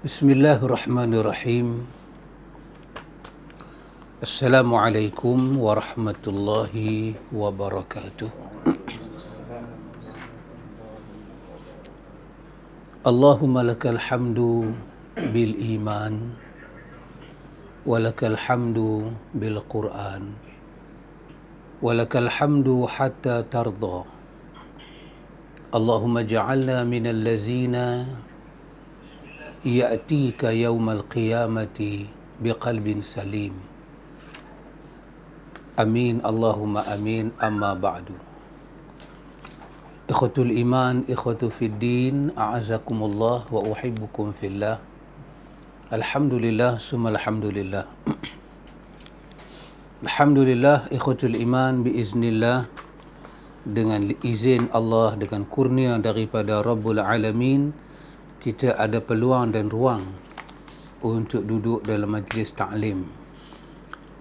Bismillahirrahmanirrahim. Assalamualaikum warahmatullahi wabarakatuh. Allahumma lakal hamdu bil iman wa lakal hamdu bil Qur'an wa lakal hamdu hatta tarda. Allahumma ja'alna minal lazina ya'tika yawmal qiyamati biqalbin salim. Amin Allahumma amin, amma ba'du. Ikhwatul iman, ikhwatu fid din, a'azakumullah wa uhibbukum fillah. Alhamdulillah summa alhamdulillah. Alhamdulillah ikhwatul iman, biiznillah, dengan izin Allah, dengan kurnia daripada Rabbul Alamin, kita ada peluang dan ruang untuk duduk dalam majlis ta'lim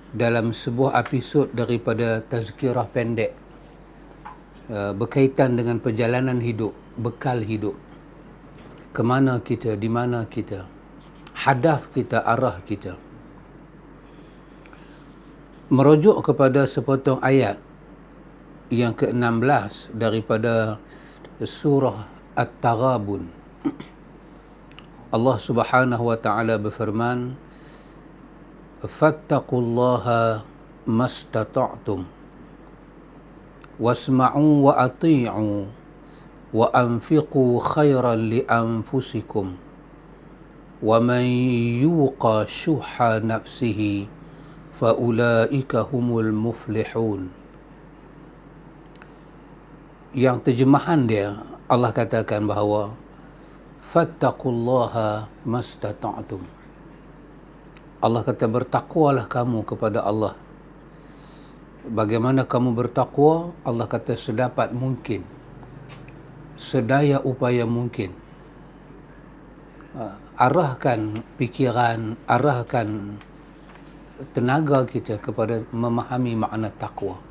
dalam sebuah episod daripada tazkirah pendek berkaitan dengan perjalanan hidup, bekal hidup, ke mana kita, di mana kita, hadaf kita, arah kita. Merujuk kepada sepotong ayat yang ke-16 daripada surah At-Taghabun. Allah Subhanahu wa taala berfirman, fattaqullaha mastata'tum wasma'u wa ati'u wa anfiqu khairan li anfusikum wa man yuqa syuhha nafsihi fa ulaika humul muflihun. Yang terjemahan dia, Allah katakan bahawa fattaqullaha mastata'tum. Allah kata, bertakwalah kamu kepada Allah. Bagaimana kamu bertakwa? Allah kata, sedapat mungkin, sedaya upaya mungkin. Arahkan pikiran, arahkan tenaga kita kepada memahami makna takwa.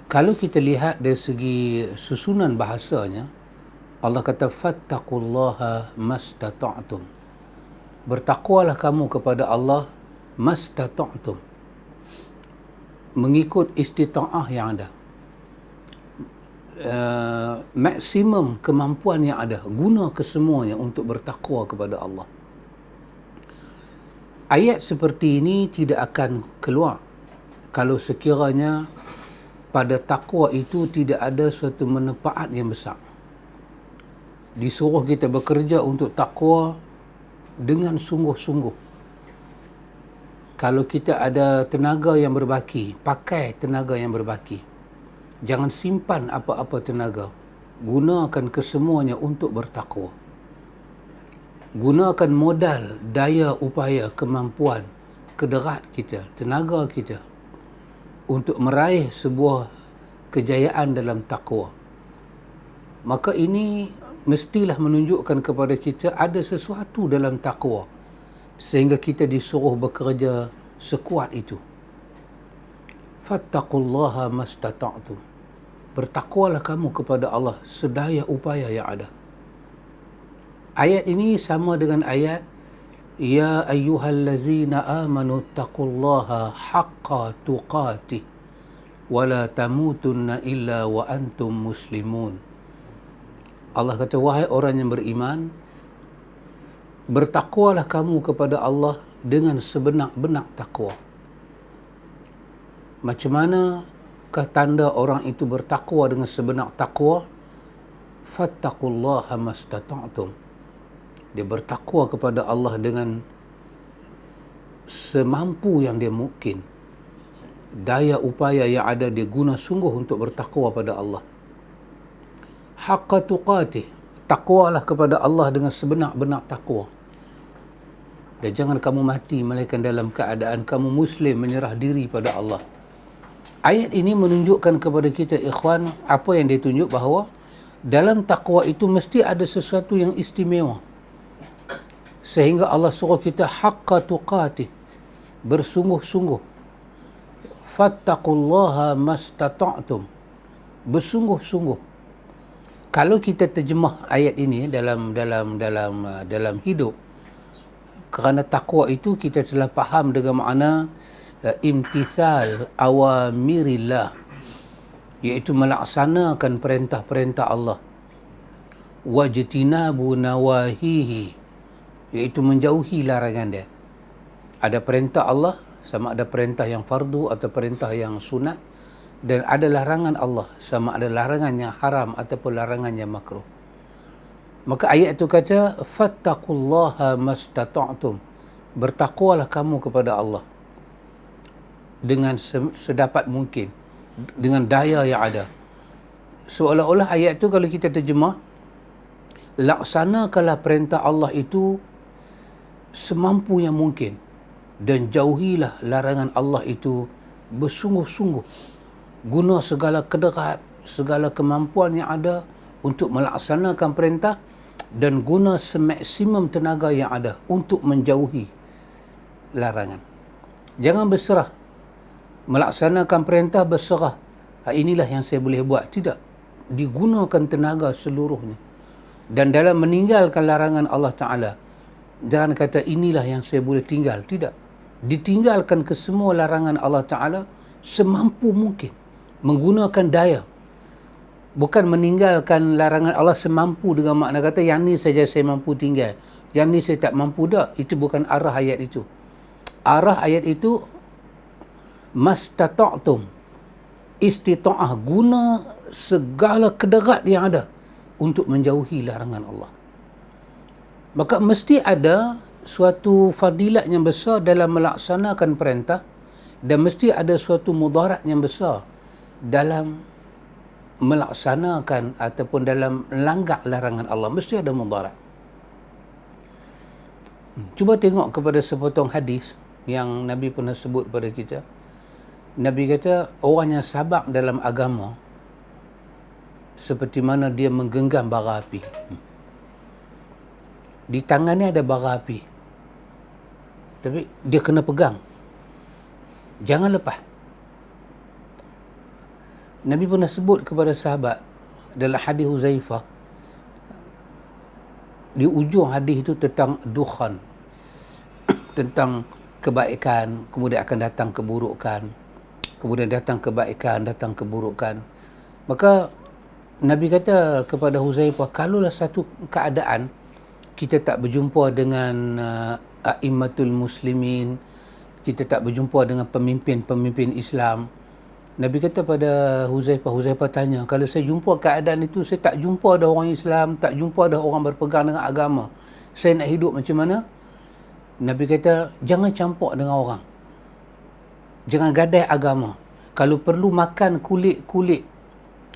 Kalau kita lihat dari segi susunan bahasanya, Allah kata fattaqullaha mastata'tum. Bertakwalah kamu kepada Allah mastata'tum, mengikut istita'ah yang ada, maksimum kemampuan yang ada, guna kesemuanya untuk bertakwa kepada Allah. Ayat seperti ini tidak akan keluar kalau sekiranya pada takwa itu tidak ada suatu manfaat yang besar. Disuruh kita bekerja untuk takwa dengan sungguh-sungguh. Kalau kita ada tenaga yang berbaki, pakai tenaga yang berbaki. Jangan simpan apa-apa tenaga. Gunakan kesemuanya untuk bertakwa. Gunakan modal, daya, upaya, kemampuan, kederat kita, tenaga kita untuk meraih sebuah kejayaan dalam takwa. Maka ini mestilah menunjukkan kepada kita ada sesuatu dalam takwa sehingga kita disuruh bekerja sekuat itu. Fattaqullaha mastata'tum. Bertakwalah kamu kepada Allah sedaya upaya yang ada. Ayat ini sama dengan ayat ya ayyuhallazina amanu taqullaha haqqa tuqatih wa la tamutunna illa wa antum muslimun. Allah kata, wahai orang yang beriman, bertakwalah kamu kepada Allah dengan sebenar-benar takwa. Macam manakah tanda orang itu bertakwa dengan sebenar takwa? Fattaqullaha mastata'tum. Dia bertakwa kepada Allah dengan semampu yang dia mungkin. Daya upaya yang ada dia guna sungguh untuk bertakwa pada Allah. Haqqa tuqatih. Takwalah kepada Allah dengan sebenar-benar takwa. Dan jangan kamu mati melainkan dalam keadaan kamu muslim, menyerah diri pada Allah. Ayat ini menunjukkan kepada kita, ikhwan, apa yang dia tunjuk, bahawa dalam takwa itu mesti ada sesuatu yang istimewa. Sehingga Allah suruh kita haqqa tuqatih, bersungguh-sungguh. Fattaqullaha mastata'tum. Bersungguh-sungguh. Kalau kita terjemah ayat ini dalam hidup, kerana takwa itu kita telah faham dengan makna imtithal awamirillah, iaitu melaksanakan perintah-perintah Allah, wajtinabu nawahihi, iaitu menjauhi larangan dia. Ada perintah Allah, sama ada perintah yang fardu atau perintah yang sunat, dan ada larangan Allah, sama ada larangan yang haram ataupun larangan yang makruh. Maka ayat itu kata fattaqullaha mastata'tum, bertakwalah kamu kepada Allah dengan sedapat mungkin, dengan daya yang ada. Seolah-olah ayat itu kalau kita terjemah, laksanakanlah perintah Allah itu semampu yang mungkin, dan jauhilah larangan Allah itu bersungguh-sungguh. Guna segala kederat, segala kemampuan yang ada untuk melaksanakan perintah, dan guna semaksimum tenaga yang ada untuk menjauhi larangan. Jangan berserah. Melaksanakan perintah berserah. Inilah yang saya boleh buat. Tidak. Digunakan tenaga seluruhnya. Dan dalam meninggalkan larangan Allah Ta'ala, jangan kata inilah yang saya boleh tinggal. Tidak. Ditinggalkan ke semua larangan Allah Ta'ala semampu mungkin. Menggunakan daya. Bukan meninggalkan larangan Allah semampu dengan makna kata yang ni saja saya mampu tinggal, yang ni saya tak mampu. Tak. Itu bukan arah ayat itu. Arah ayat itu mastata'tum, istita'ah, guna segala kederat yang ada untuk menjauhi larangan Allah. Maka mesti ada suatu fadilat yang besar dalam melaksanakan perintah, dan mesti ada suatu mudarat yang besar dalam melaksanakan ataupun dalam melanggar larangan Allah. Mesti ada mudarat. Cuba tengok kepada sepotong hadis yang Nabi pernah sebut pada kita. Nabi kata orang yang sabar dalam agama seperti mana dia menggenggam bara api. Di tangannya ada bara api, tapi dia kena pegang, jangan lepas. Nabi pernah sebut kepada sahabat dalam hadis Huzaifah, di ujung hadis itu tentang dukhan, tentang kebaikan, kemudian akan datang keburukan, kemudian datang kebaikan, datang keburukan. Maka Nabi kata kepada Huzaifah, kalaulah satu keadaan kita tak berjumpa dengan a'immatul muslimin, kita tak berjumpa dengan pemimpin-pemimpin Islam, Nabi kata pada Huzaifah tanya, kalau saya jumpa keadaan itu, saya tak jumpa ada orang Islam, tak jumpa ada orang berpegang dengan agama, saya nak hidup macam mana? Nabi kata, jangan campur dengan orang, jangan gadai agama. Kalau perlu makan kulit-kulit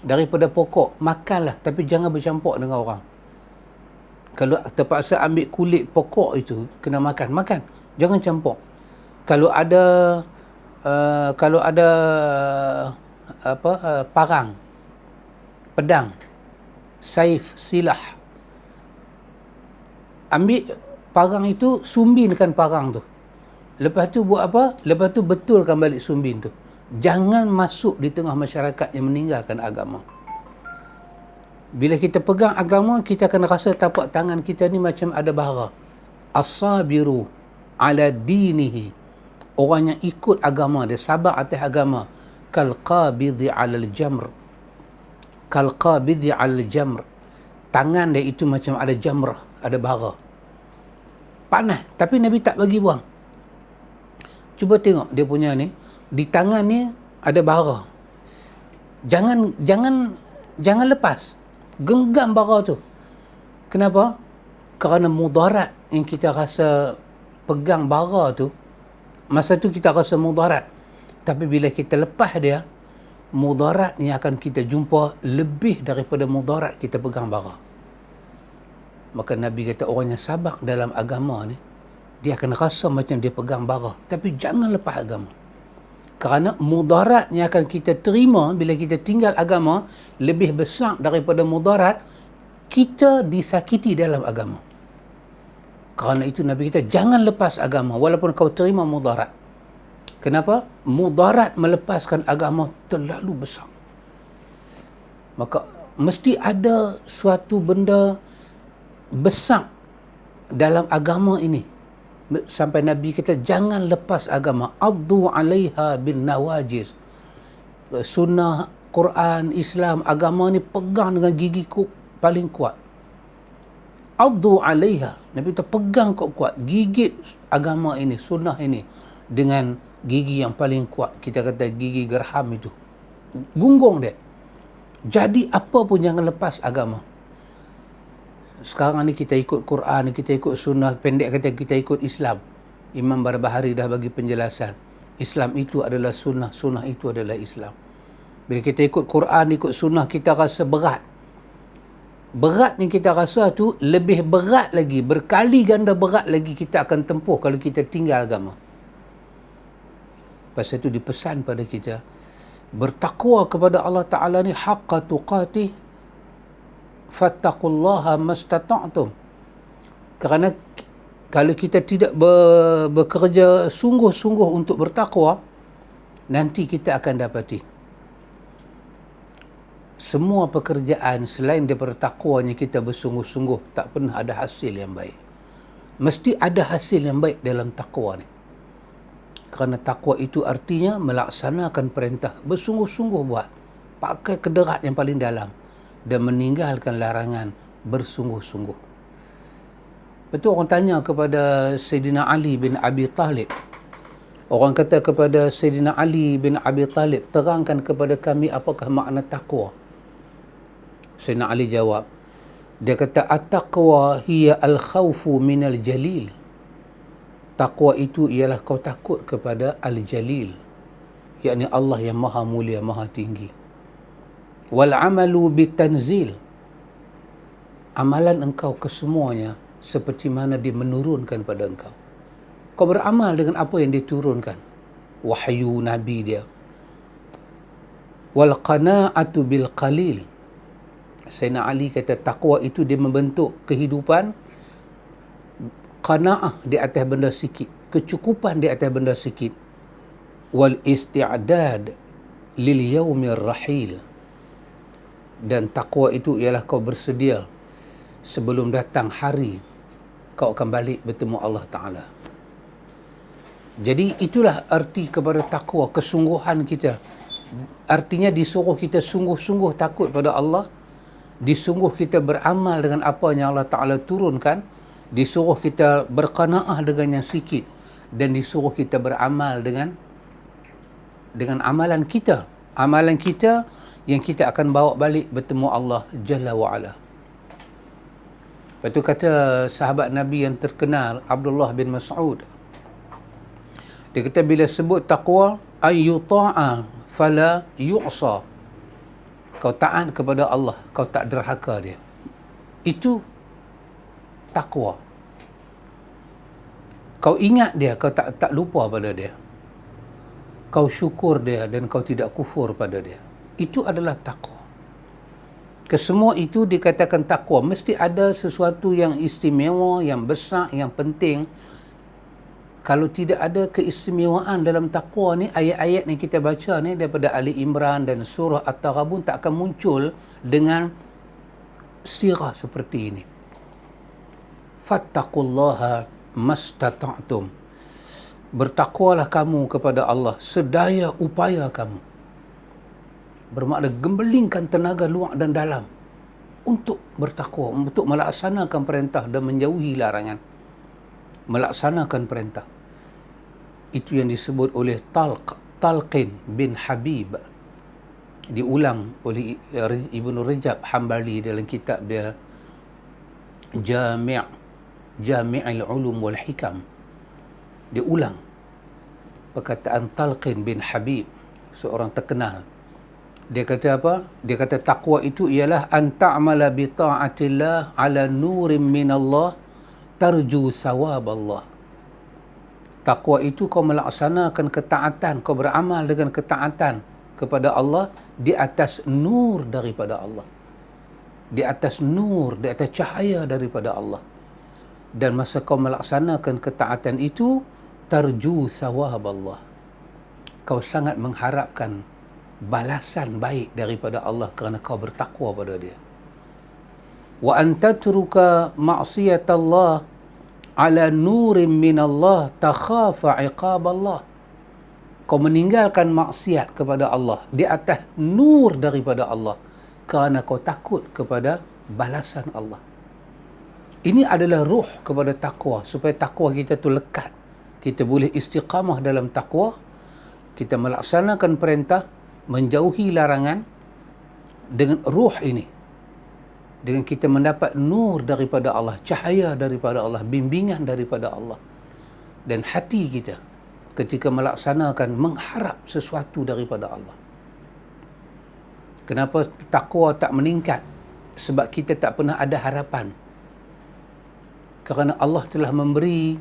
daripada pokok, makanlah, tapi jangan bercampur dengan orang. Kalau terpaksa ambil kulit pokok itu, kena makan, jangan campur. Kalau ada parang, pedang, saif, silah, ambil parang itu, sumbinkan parang tu. Lepas tu buat apa? Lepas tu betulkan balik sumbin tu. Jangan masuk di tengah masyarakat yang meninggalkan agama. Bila kita pegang agama, kita akan rasa tapak tangan kita ni macam ada bara. As-sabiru ala dinihi, orang yang ikut agama dia, sabar atas agama, kal qabidhi 'alal jamr, kal qabidhi 'alal jamr, tangan dia itu macam ada jamrah, ada bara, panas, tapi Nabi tak bagi buang. Cuba tengok dia punya ni, di tangan ni ada bara, jangan lepas, genggam bara tu. Kenapa? Kerana mudarat yang kita rasa pegang bara tu, masa tu kita rasa mudarat, tapi bila kita lepas dia, mudarat yang akan kita jumpa lebih daripada mudarat kita pegang bara. Maka Nabi kata orang yang sabar dalam agama ni, dia akan rasa macam dia pegang bara, tapi jangan lepas agama. Kerana mudarat yang akan kita terima bila kita tinggal agama lebih besar daripada mudarat kita disakiti dalam agama. Kerana itu Nabi kita jangan lepas agama walaupun kau terima mudarat. Kenapa? Mudarat melepaskan agama terlalu besar. Maka mesti ada suatu benda besar dalam agama ini. Sampai Nabi kata, jangan lepas agama. Addu alaiha bin nawajiz. Sunnah, Quran, Islam, agama ni pegang dengan gigi paling kuat. Addu alaiha. Nabi kata, pegang kuat-kuat. Gigit agama ini, sunnah ini dengan gigi yang paling kuat. Kita kata gigi gerham itu. Gunggong dia. Jadi apa pun jangan lepas agama. Sekarang ni kita ikut Quran, kita ikut sunnah, pendek kata kita ikut Islam. Imam Barbahari dah bagi penjelasan. Islam itu adalah sunnah, sunnah itu adalah Islam. Bila kita ikut Quran, ikut sunnah, kita rasa berat. Berat yang kita rasa tu lebih berat lagi, berkali ganda berat lagi kita akan tempuh kalau kita tinggal agama. Pasal itu dipesan pada kita, bertakwa kepada Allah Ta'ala ni haqqa tuqatih, fattaqullaha mastata'tum. Kerana kalau kita tidak bekerja sungguh-sungguh untuk bertakwa, nanti kita akan dapati semua pekerjaan selain daripada takwanya kita bersungguh-sungguh tak pernah ada hasil yang baik. Mesti ada hasil yang baik dalam takwa ni. Kerana takwa itu artinya melaksanakan perintah, bersungguh-sungguh buat, pakai kederat yang paling dalam, dan meninggalkan larangan bersungguh-sungguh. Betul orang tanya kepada Sayyidina Ali bin Abi Talib. Orang kata kepada Sayyidina Ali bin Abi Talib, terangkan kepada kami apakah makna takwa. Sayyidina Ali jawab, dia kata, at-taqwa hiya al-khawfu minal jalil. Takwa itu ialah kau takut kepada al-jalil, yakni Allah yang maha mulia, maha tinggi. Wal amalu bitanzil, amalan engkau kesemuanya seperti mana dia menurunkan pada engkau. Kau beramal dengan apa yang diturunkan, wahyu Nabi dia. Wal qana'atu bil qalil. Sayyidina Ali kata takwa itu dia membentuk kehidupan qana'ah di atas benda sikit, kecukupan di atas benda sikit. Wal isti'dad lil yaumir rahil. Dan takwa itu ialah kau bersedia sebelum datang hari kau akan balik bertemu Allah Ta'ala. Jadi itulah arti kepada takwa, kesungguhan kita. Artinya disuruh kita sungguh-sungguh takut pada Allah, disuruh kita beramal dengan apa yang Allah Ta'ala turunkan, disuruh kita berqanaah dengan yang sikit, dan disuruh kita beramal dengan amalan kita. Amalan kita yang kita akan bawa balik bertemu Allah Jalla wa'ala. Lepas tu kata sahabat Nabi yang terkenal, Abdullah bin Mas'ud, dia kata bila sebut taqwa, ayyuta'a fala yu'sa. Kau taat kepada Allah, kau tak derhaka dia. Itu takwa. Kau ingat dia, kau tak lupa pada dia. Kau syukur dia dan kau tidak kufur pada dia. Itu adalah takwa. Kesemua itu dikatakan takwa. Mesti ada sesuatu yang istimewa, yang besar, yang penting. Kalau tidak ada keistimewaan dalam takwa ni, ayat-ayat yang kita baca ni daripada Ali Imran dan surah At-Taghabun tak akan muncul dengan sirah seperti ini. Fattaqullaha mastata'tum. Bertakwalah kamu kepada Allah sedaya upaya kamu. Bermakna gembelingkan tenaga luar dan dalam untuk bertakwa, untuk melaksanakan perintah dan menjauhi larangan. Melaksanakan perintah. Itu yang disebut oleh Talqin bin Habib. Diulang oleh Ibn Rajab Hambali dalam kitab dia Jami'ul Ulum wal Hikam. Dia ulang perkataan Talqin bin Habib, seorang terkenal. Dia kata apa? Dia kata takwa itu ialah an ta'mala bi ta'atillah ala nurin minallah tarju sawab Allah. Takwa itu kau melaksanakan ketaatan, kau beramal dengan ketaatan kepada Allah di atas nur daripada Allah. Di atas nur, di atas cahaya daripada Allah. Dan masa kau melaksanakan ketaatan itu, tarju sawab Allah. Kau sangat mengharapkan balasan baik daripada Allah kerana kau bertakwa pada dia. Wa an tatruka ma'siyatallah ala nurin minallah takhafa iqaballah. Kau meninggalkan maksiat kepada Allah di atas nur daripada Allah kerana kau takut kepada balasan Allah. Ini adalah ruh kepada takwa, supaya takwa kita tu lekat. Kita boleh istiqamah dalam takwa, kita melaksanakan perintah, menjauhi larangan dengan ruh ini. Dengan kita mendapat nur daripada Allah, cahaya daripada Allah, bimbingan daripada Allah. Dan hati kita ketika melaksanakan mengharap sesuatu daripada Allah. Kenapa takwa tak meningkat? Sebab kita tak pernah ada harapan. Kerana Allah telah memberi,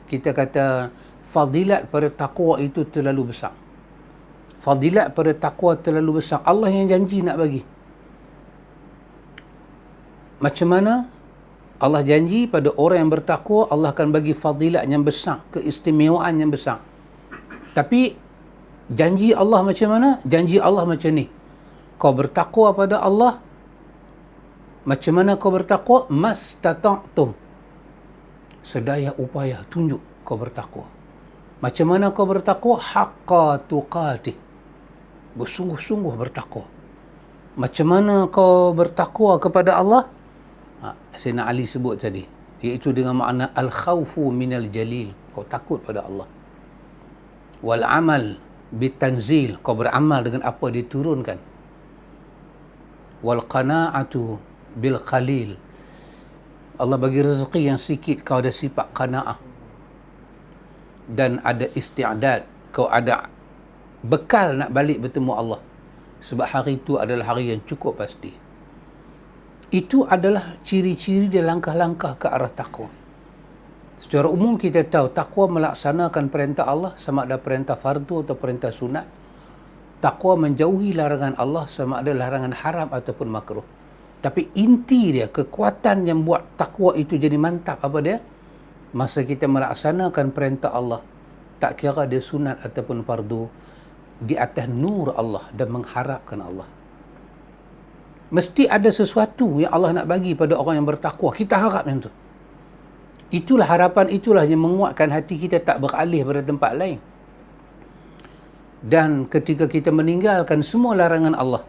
kita kata, fadilat pada takwa itu terlalu besar. Fadilat pada takwa terlalu besar. Allah yang janji nak bagi. Macam mana? Allah janji pada orang yang bertakwa, Allah akan bagi fadilat yang besar, keistimewaan yang besar. Tapi janji Allah macam mana? Janji Allah macam ni. Kau bertakwa pada Allah. Macam mana kau bertakwa? Mastata'tum. Sedaya upaya tunjuk kau bertakwa. Macam mana kau bertakwa? Haqqa tuqatih. Bersungguh-sungguh bertakwa. Macam mana kau bertakwa kepada Allah? Sayyidina Ali sebut tadi, iaitu dengan makna al-khawfu minal jalil. Kau takut pada Allah. Wal amal bitanzil. Kau beramal dengan apa diturunkan. Wal qana'atu bil qalil. Allah bagi rezeki yang sikit, kau ada sifat qanaah. Dan ada isti'dad, kau ada bekal nak balik bertemu Allah. Sebab hari itu adalah hari yang cukup pasti. Itu adalah ciri-ciri dan langkah-langkah ke arah takwa. Secara umum kita tahu takwa melaksanakan perintah Allah sama ada perintah fardu atau perintah sunat. Takwa menjauhi larangan Allah sama ada larangan haram ataupun makruh. Tapi inti dia, kekuatan yang buat takwa itu jadi mantap apa dia? Masa kita melaksanakan perintah Allah, tak kira dia sunat ataupun fardu, di atas nur Allah dan mengharapkan Allah. Mesti ada sesuatu yang Allah nak bagi pada orang yang bertakwa. Kita harap yang tu. Itulah harapan, itulah yang menguatkan hati kita tak beralih pada tempat lain. Dan ketika kita meninggalkan semua larangan Allah,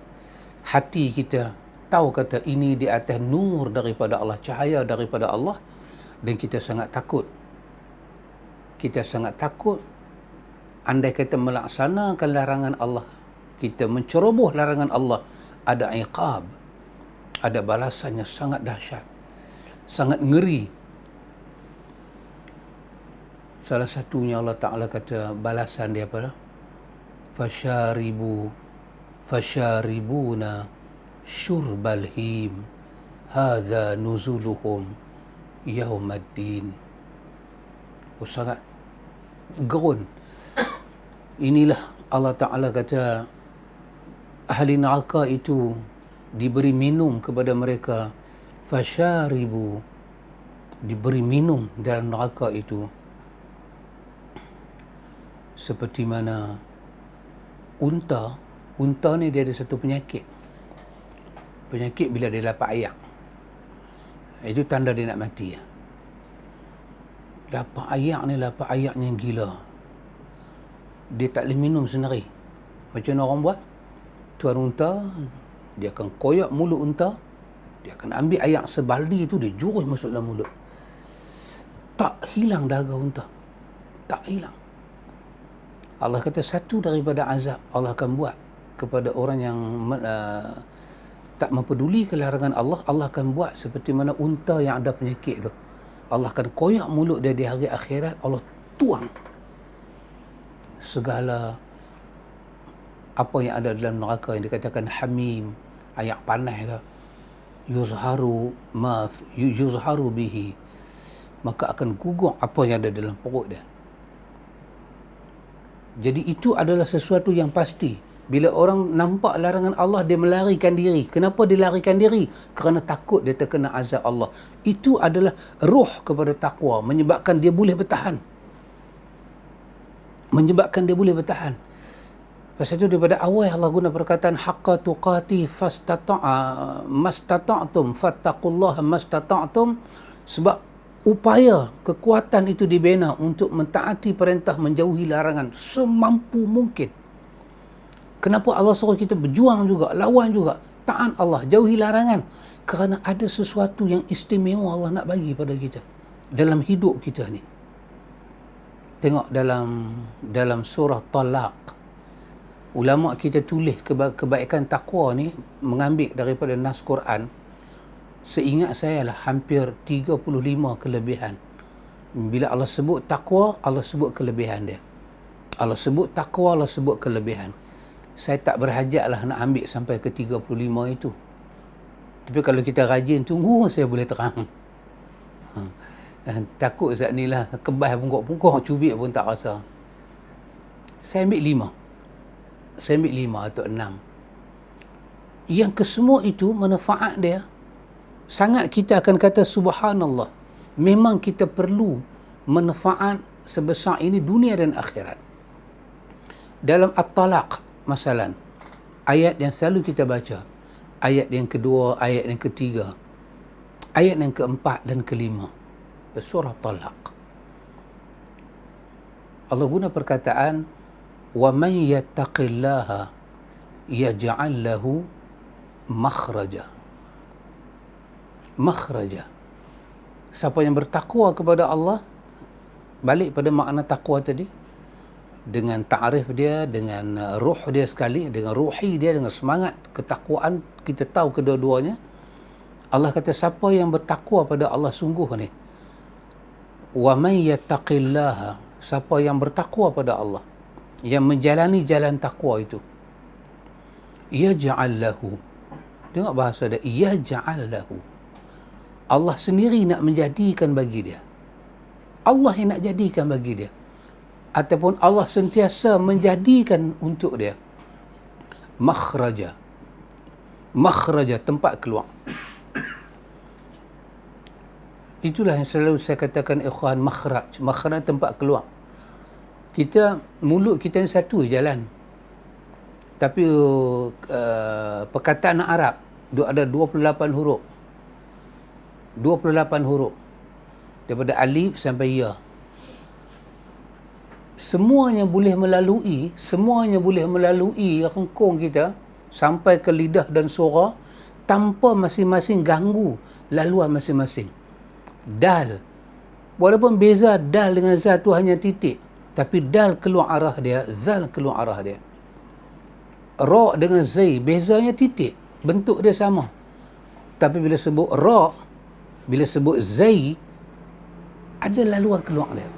hati kita tahu kata ini di atas nur daripada Allah, cahaya daripada Allah, dan kita sangat takut. Kita sangat takut andai kata melaksanakan larangan Allah, kita menceroboh larangan Allah, ada iqab, ada balasan yang sangat dahsyat, sangat ngeri. Salah satunya Allah Ta'ala kata balasan dia apa? Fasharibuna syurbal him hadza nuzuluhum yaumaddin. Sangat gerun. Inilah Allah Ta'ala kata ahli neraka itu diberi minum kepada mereka. Fasyaribu, diberi minum dalam neraka itu seperti mana unta ni dia ada satu penyakit bila dia lapar air, itu tanda dia nak mati. Lapar air yang gila, dia tak boleh minum sendiri. Macam mana orang buat? Tuan unta, dia akan koyak mulut unta, dia akan ambil air sebaldi itu, dia jurus masuk dalam mulut. Tak hilang dahaga unta, tak hilang. Allah kata satu daripada azab Allah akan buat kepada orang yang tak mempeduli larangan Allah. Allah akan buat seperti mana unta yang ada penyakit tu. Allah akan koyak mulut dia di hari akhirat. Allah tuang segala apa yang ada dalam neraka yang dikatakan hamim, air panas ke, yuzharu bihi, maka akan gugur apa yang ada dalam perut dia. Jadi itu adalah sesuatu yang pasti. Bila orang nampak larangan Allah, dia melarikan diri. Kenapa dia larikan diri? Kerana takut dia terkena azab Allah. Itu adalah ruh kepada takwa, menyebabkan dia boleh bertahan. Pasal itu daripada awal Allah guna perkataan haqqa tuqati mastata'tum fattaqullaha mastata'tum, sebab upaya kekuatan itu dibina untuk mentaati perintah, menjauhi larangan semampu mungkin. Kenapa Allah suruh kita berjuang juga, lawan juga, taat Allah, jauhi larangan? Kerana ada sesuatu yang istimewa Allah nak bagi pada kita dalam hidup kita ni. Tengok dalam surah Talaq, ulama kita tulis kebaikan takwa ni mengambil daripada nas Quran. Seingat saya lah hampir 35 kelebihan. Bila Allah sebut takwa, Allah sebut kelebihan dia. Allah sebut takwa, Allah sebut kelebihan. Saya tak berhajat lah nak ambil sampai ke 35 itu. Tapi kalau kita rajin tunggu, saya boleh terang. Takut saat ni lah, kebas pungkok-pungkok, cubit pun tak rasa. Saya ambil 5 atau 6. Yang kesemua itu manfaat dia sangat, kita akan kata subhanallah. Memang kita perlu manfaat sebesar ini dunia dan akhirat. Dalam At-Talaq masalan, ayat yang selalu kita baca, ayat yang kedua, ayat yang ketiga, ayat yang keempat dan kelima surah Talaq, Allah guna perkataan wa man yattaqillaha yaj'al lahu makhraja. Siapa yang bertakwa kepada Allah, balik pada makna takwa tadi, dengan ta'rif dia, dengan ruh dia sekali, dengan ruhi dia, dengan semangat ketakwaan, kita tahu kedua-duanya. Allah kata siapa yang bertakwa pada Allah sungguh ni, wa man yattaqillaha, siapa yang bertakwa pada Allah, yang menjalani jalan takwa itu, yaj'al lahu, tengok bahasa dia, yaj'al lahu, Allah sendiri nak menjadikan bagi dia, Allah yang nak jadikan bagi dia, ataupun Allah sentiasa menjadikan untuk dia makhraja, tempat keluar. Itulah yang selalu saya katakan ikhwan, makhraj tempat keluar. Mulut kita ni satu jalan, tapi perkataan Arab ada 28 huruf, daripada alif sampai ya. Semuanya boleh melalui rengkung kita sampai ke lidah dan suara tanpa masing-masing ganggu laluan masing-masing. Dal, walaupun beza dal dengan zal tu hanya titik, tapi dal keluar arah dia, zal keluar arah dia. Ra dengan zai, bezanya titik, bentuk dia sama, tapi bila sebut ra, bila sebut zai, ada laluan keluar dia.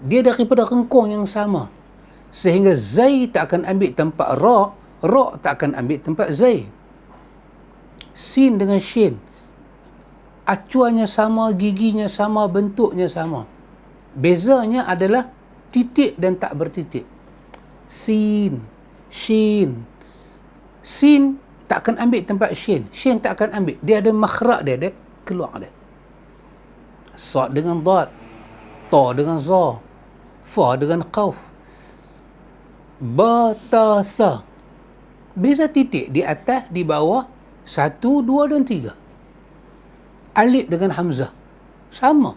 Dia daripada rengkung yang sama, sehingga zai tak akan ambil tempat ra, ra tak akan ambil tempat zai. Sin dengan shin, acuannya sama, giginya sama, bentuknya sama. Bezanya adalah titik dan tak bertitik. Sin, shin. Sin tak akan ambil tempat shin. Shin tak akan ambil. Dia ada makhraj dia keluar dia. Sad dengan dad, ta dengan za, fa dengan qauf. Ba, ta, sa. Beza titik di atas, di bawah, 1, 2 dan 3. Alif dengan hamzah sama,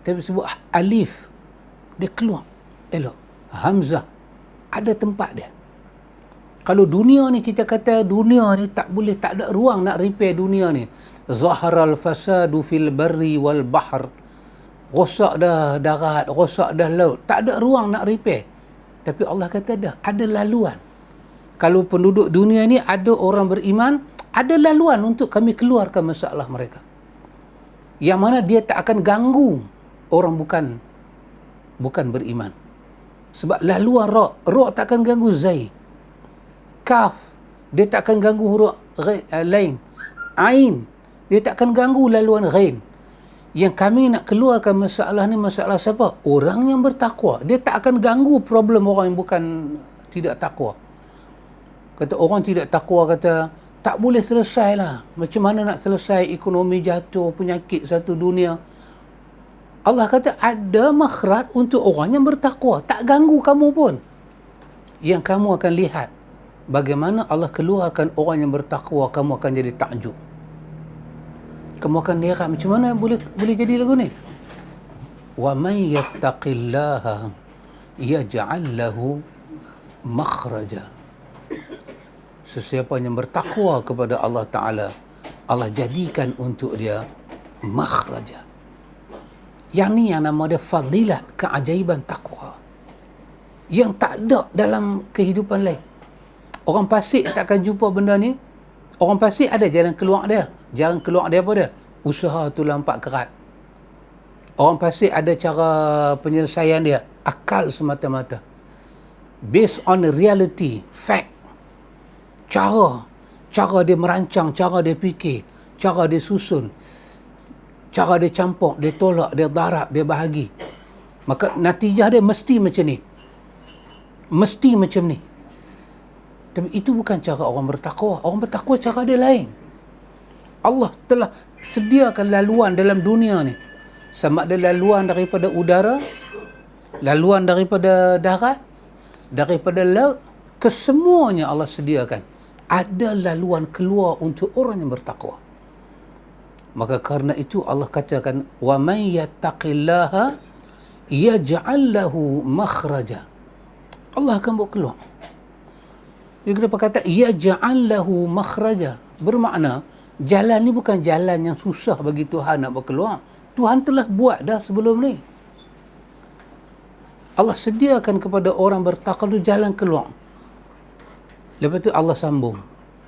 tapi sebut alif dia keluar elok, hamzah ada tempat dia. Kalau dunia ni, kita kata dunia ni tak boleh, tak ada ruang nak repair dunia ni. Zaharal fasadu fil barri wal bahr, rosak dah darat, rosak dah laut, tak ada ruang nak repair. Tapi Allah kata dah ada laluan. Kalau penduduk dunia ni ada orang beriman, ada laluan untuk kami keluarkan masalah mereka, yang mana dia tak akan ganggu orang bukan beriman. Sebab laluan ra tak akan ganggu zai. Kaf, dia tak akan ganggu huruf lain. Ain, dia tak akan ganggu laluan ghain. Yang kami nak keluarkan masalah ni, masalah siapa? Orang yang bertakwa. Dia tak akan ganggu problem orang yang bukan tidak takwa. Kata orang tidak takwa, kata tak boleh selesai lah. Macam mana nak selesai ekonomi jatuh, penyakit satu dunia? Allah kata ada makhraj untuk orang yang bertakwa. Tak ganggu kamu pun. yang kamu akan lihat bagaimana Allah keluarkan orang yang bertakwa, kamu akan jadi takjub. Kamu akan lihat macam mana boleh jadi lagu ni. Wa man yattaqillaha yaj'al lahu makhraja. Sesiapa yang bertakwa kepada Allah Ta'ala, Allah jadikan untuk dia makhraja. Yang ni yang nama dia fadilat, keajaiban takwa, yang tak ada dalam kehidupan lain. Orang fasik takkan jumpa benda ni. Orang fasik ada jalan keluar dia. Jalan keluar dia apa dia? Usaha tulang empat kerat. Orang fasik ada cara penyelesaian dia, akal semata-mata. Based on reality, fact. Cara dia merancang, cara dia fikir, cara dia susun, cara dia campur, dia tolak, dia darab, dia bahagi. Maka natijah dia mesti macam ni. Mesti macam ni. Tapi itu bukan cara orang bertakwa. Orang bertakwa cara dia lain. Allah telah sediakan laluan dalam dunia ni. Sama ada laluan daripada udara, laluan daripada darat, daripada laut, kesemuanya Allah sediakan. Ada laluan keluar untuk orang yang bertakwa. Maka kerana itu Allah katakan, wa man yattaqillaha yaj'al lahu makhraja. Allah akan buat keluar. Dia kena kata yaj'al lahu makhraja. Bermakna jalan ni bukan jalan yang susah bagi Tuhan nak berkeluar. Tuhan telah buat dah sebelum ni. Allah sediakan kepada orang bertakwa tu jalan keluar. Lepas tu Allah sambung.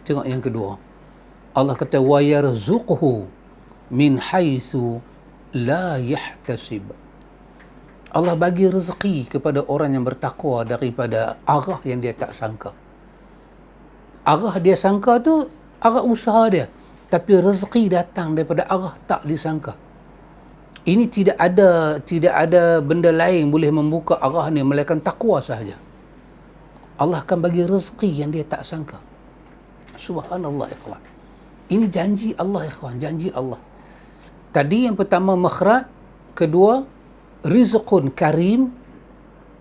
Tengok yang kedua. Allah kata wa yarzuquhu min haitsu la yahtasib. Allah bagi rezeki kepada orang yang bertakwa daripada arah yang dia tak sangka. Arah dia sangka tu arah usaha dia, tapi rezeki datang daripada arah tak disangka. Ini tidak ada benda lain boleh membuka arah ni melainkan takwa sahaja. Allah akan bagi rezeki yang dia tak sangka. Subhanallah ikhwan. Ini janji Allah ikhwan, janji Allah. Tadi yang pertama makhraj, kedua rizqun karim,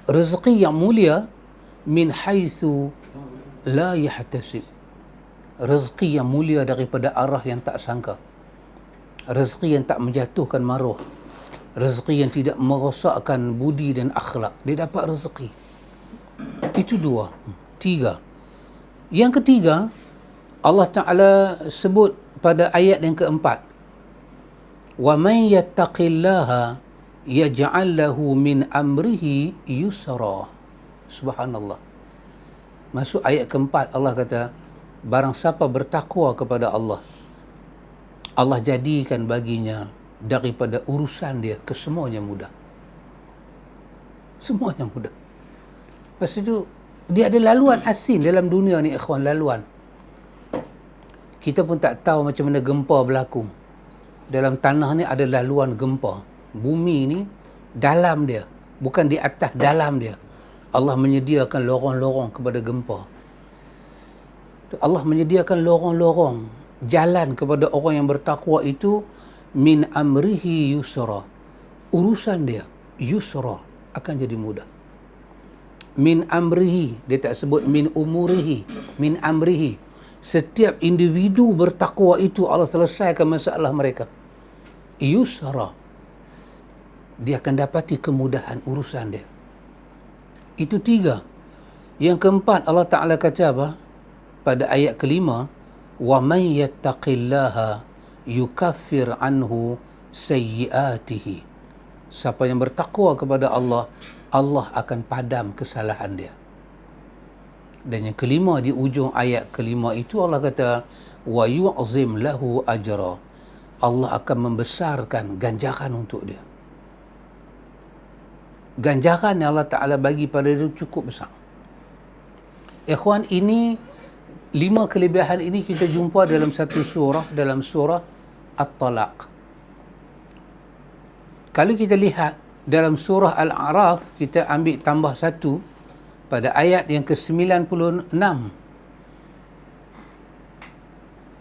rezeki yang mulia, min haitsu la yahtasib. Rezeki yang mulia daripada arah yang tak sangka. Rezeki yang tak menjatuhkan maruah, rezeki yang tidak merosakkan budi dan akhlak. Dia dapat rezeki. Itu dua. Tiga. Yang ketiga, Allah Ta'ala sebut pada ayat yang keempat, wa man yattaqillaha yaj'al lahu min amrihi yusra. Subhanallah. Masuk ayat keempat, Allah kata, barang siapa bertakwa kepada Allah, Allah jadikan baginya daripada urusan dia kesemuanya mudah. Semuanya mudah. Lepas itu, dia ada laluan asin dalam dunia ni ikhwan, laluan. Kita pun tak tahu macam mana gempa berlaku. Dalam tanah ni ada laluan gempa. Bumi ni, dalam dia. Bukan di atas, dalam dia. Allah menyediakan lorong-lorong kepada gempa. Allah menyediakan lorong-lorong jalan kepada orang yang bertakwa itu, min amrihi yusra. Urusan dia yusra akan jadi mudah. Min amrihi, dia tak sebut min umurihi, min amrihi. Setiap individu bertakwa itu Allah selesaikan masalah mereka. Yusra. Dia akan dapati kemudahan urusan dia. Itu tiga. Yang keempat, Allah Ta'ala kata apa? Pada ayat kelima, wa man yattaqillaha yukaffir anhu sayyiatihi. Siapa yang bertakwa kepada Allah, Allah akan padam kesalahan dia. Dan yang kelima, di ujung ayat kelima itu Allah kata, wa yu'zim lahu ajra. Allah akan membesarkan ganjaran untuk dia. Ganjaran yang Allah Ta'ala bagi pada dia cukup besar. Ikhwan, ini 5 kelebihan ini kita jumpa dalam satu surah, dalam surah At-Talaq. Kalau kita lihat dalam surah Al-A'raf, kita ambil tambah satu pada ayat yang ke-96.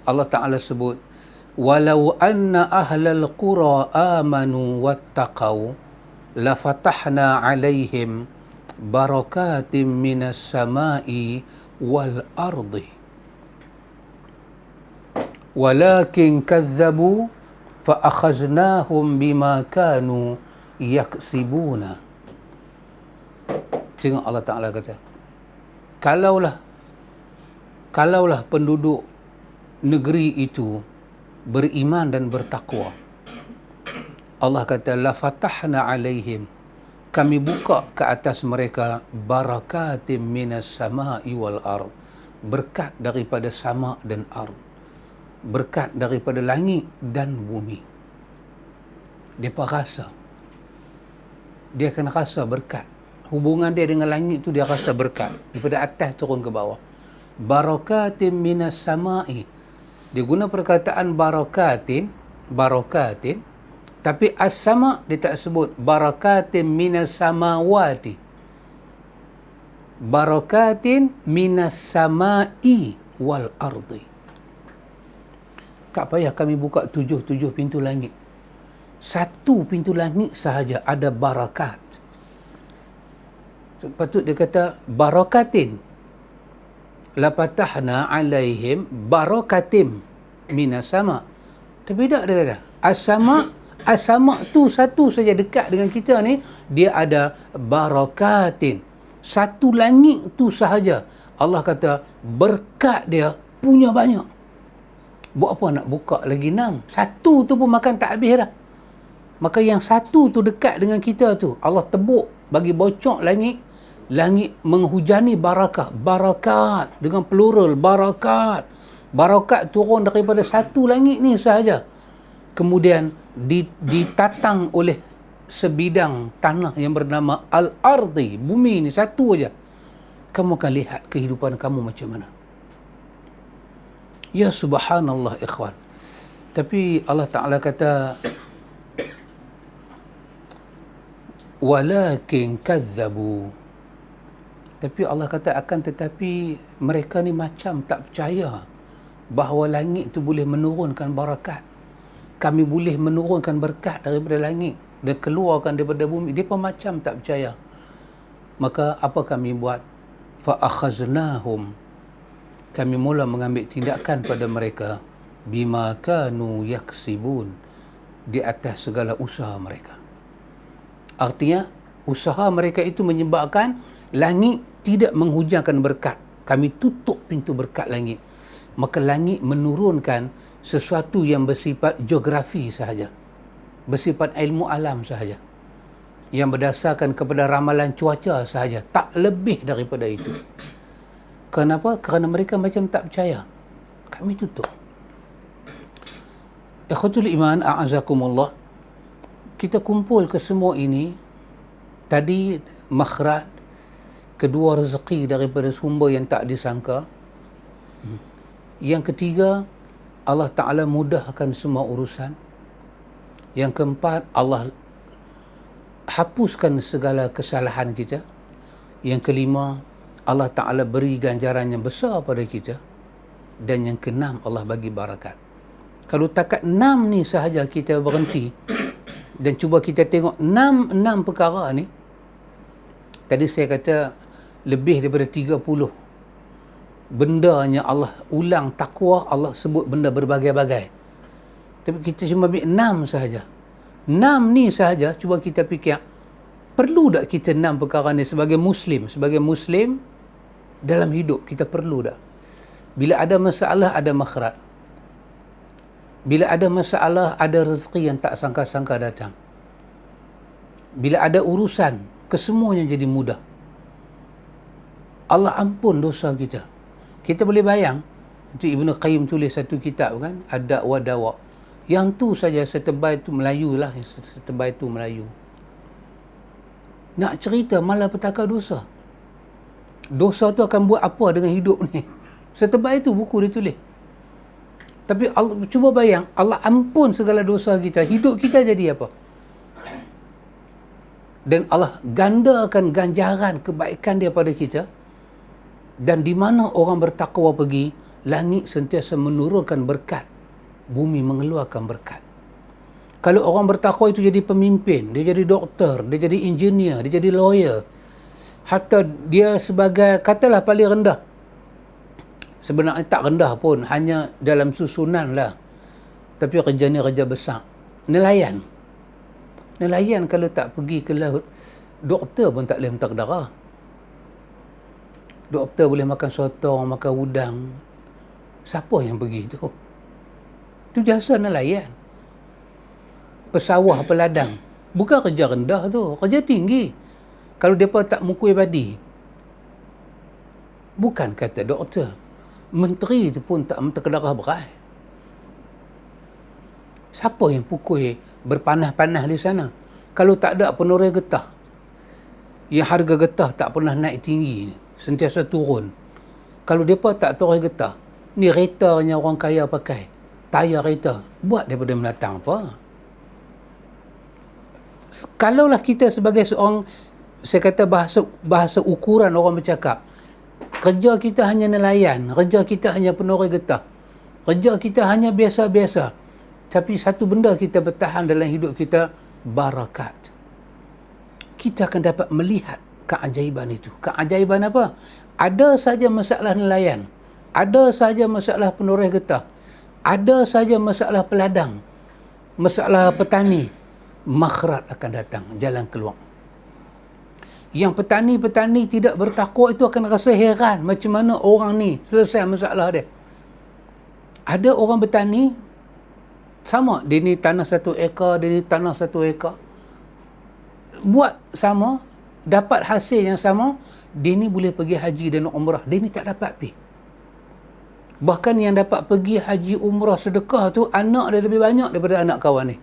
Allah Ta'ala sebut, walau anna ahlal qura amanu wattaqau lafatahna alaihim barakatim minas samai wal ardi walakin kazzabu fa akhaznahum bima kanu yaksibuna. Tengok Allah Ta'ala kata, kalaulah penduduk negeri itu beriman dan bertakwa, Allah kata la fatahna alaihim, kami buka ke atas mereka barakatim minas sama'i wal ard, berkat daripada sama dan ard, berkat daripada langit dan bumi. Dia akan rasa berkat. Hubungan dia dengan langit tu dia rasa berkat daripada atas turun ke bawah. Barakatim minas sama'i, dia guna perkataan barakatin, tapi as-sama dia tak sebut. Barakatin minas samawati, barakatin minas sama'i wal ardi. Tak payah kami buka 7 pintu langit, 1 pintu langit sahaja ada barakat. Patut dia kata barakatin, la patahna alaihim barakatim minas sama. Tapi tak dia kata as-sama tu satu saja dekat dengan kita ni, dia ada barakatin, 1 langit tu sahaja. Allah kata berkat dia punya banyak. Buat apa nak buka lagi 6? 1 tu pun makan tak habis dah. Maka yang 1 tu dekat dengan kita tu, Allah tebuk bagi bocok langit menghujani barakat dengan plural, barakat turun daripada 1 langit ni sahaja, kemudian ditatang oleh sebidang tanah yang bernama al-ardi, bumi ni satu aja. Kamu akan lihat kehidupan kamu macam mana. Ya subhanallah ikhwan. Tapi Allah Ta'ala kata walakin kazzabu, tapi Allah kata akan tetapi mereka ni macam tak percaya bahawa langit itu boleh menurunkan barakat. Kami boleh menurunkan berkat daripada langit dan keluarkan daripada bumi. Dia pun macam tak percaya. Maka apa kami buat? Fa akhaznahum, kami mula mengambil tindakan pada mereka bima kanu yaksibun, di atas segala usaha mereka. Artinya usaha mereka itu menyebabkan langit tidak menghujamkan berkat. Kami tutup pintu berkat langit. Maka langit menurunkan sesuatu yang bersifat geografi sahaja, bersifat ilmu alam sahaja, yang berdasarkan kepada ramalan cuaca sahaja, tak lebih daripada itu. Kenapa? Kerana mereka macam tak percaya. Kami tutup. Ikhwatul iman, a'azakumullah, kita kumpul ke semua ini. Tadi makhraj, kedua rezeki daripada sumber yang tak disangka. Yang ketiga, Allah Ta'ala mudahkan semua urusan. Yang keempat, Allah hapuskan segala kesalahan kita. Yang kelima, Allah Ta'ala beri ganjaran yang besar pada kita. Dan yang keenam, Allah bagi barakat. Kalau takat 6 ni sahaja kita berhenti dan cuba kita tengok 6 perkara ni. Tadi saya kata lebih daripada 30 bendanya Allah ulang takwa, Allah sebut benda berbagai-bagai. Tapi kita cuma ambil 6 sahaja. 6 ni sahaja, cuba kita fikir, perlu tak kita 6 perkara ni sebagai Muslim dalam hidup kita perlu tak? Bila ada masalah, ada makhraj. Bila ada masalah, ada rezeki yang tak sangka-sangka datang. Bila ada urusan, kesemuanya jadi mudah. Allah ampun dosa kita. Kita boleh bayang, itu Ibn Qayyim tulis satu kitab kan, Ad-Da' wa Dawa'. Yang tu saja setebal tu Melayu lah, setebal tu Melayu. Nak cerita malapetaka dosa. Dosa tu akan buat apa dengan hidup ni? Setebal itu buku dia tulis. Tapi Allah, cuba bayang, Allah ampun segala dosa kita, hidup kita jadi apa? Dan Allah gandakan ganjaran kebaikan dia pada kita. Dan di mana orang bertakwa pergi, langit sentiasa menurunkan berkat, bumi mengeluarkan berkat. Kalau orang bertakwa itu jadi pemimpin, dia jadi doktor, dia jadi engineer, dia jadi lawyer, Hatta dia sebagai, katalah paling rendah, sebenarnya tak rendah pun, hanya dalam susunan lah, tapi kerja ni kerja besar. Nelayan kalau tak pergi ke laut, doktor pun tak boleh hentak darah. Doktor boleh makan sotong, makan udang. Siapa yang pergi tu? Tu jasa nelayan. Pesawah, peladang. Bukan kerja rendah tu, kerja tinggi. Kalau mereka tak mukul padi. Bukan kata doktor. Menteri tu pun tak mentek darah berai. Siapa yang pukul berpanah-panah di sana? Kalau tak ada penoreh getah, yang harga getah tak pernah naik tinggi, sentiasa turun. Kalau mereka tak toreh getah, ni kereta yang orang kaya pakai, tayar kereta, buat daripada menatang apa? Kalaulah kita sebagai seorang, saya kata bahasa ukuran orang bercakap, kerja kita hanya nelayan, kerja kita hanya penoreh getah, kerja kita hanya biasa-biasa, tapi satu benda kita bertahan dalam hidup kita, barakat. Kita akan dapat melihat keajaiban itu. Keajaiban apa? Ada saja masalah nelayan, ada saja masalah penoreh getah, ada saja masalah peladang, masalah petani, makhraj akan datang, jalan keluar. Yang petani-petani tidak bertakwa itu akan rasa heran macam mana orang ni selesai masalah dia. Ada orang bertani, sama, dia ni tanah 1 ekar, dia ni tanah 1 ekar. Buat sama, dapat hasil yang sama, dia ni boleh pergi haji dan umrah, dia ni tak dapat pergi. Bahkan yang dapat pergi haji umrah sedekah tu, anak dia lebih banyak daripada anak kawan ni.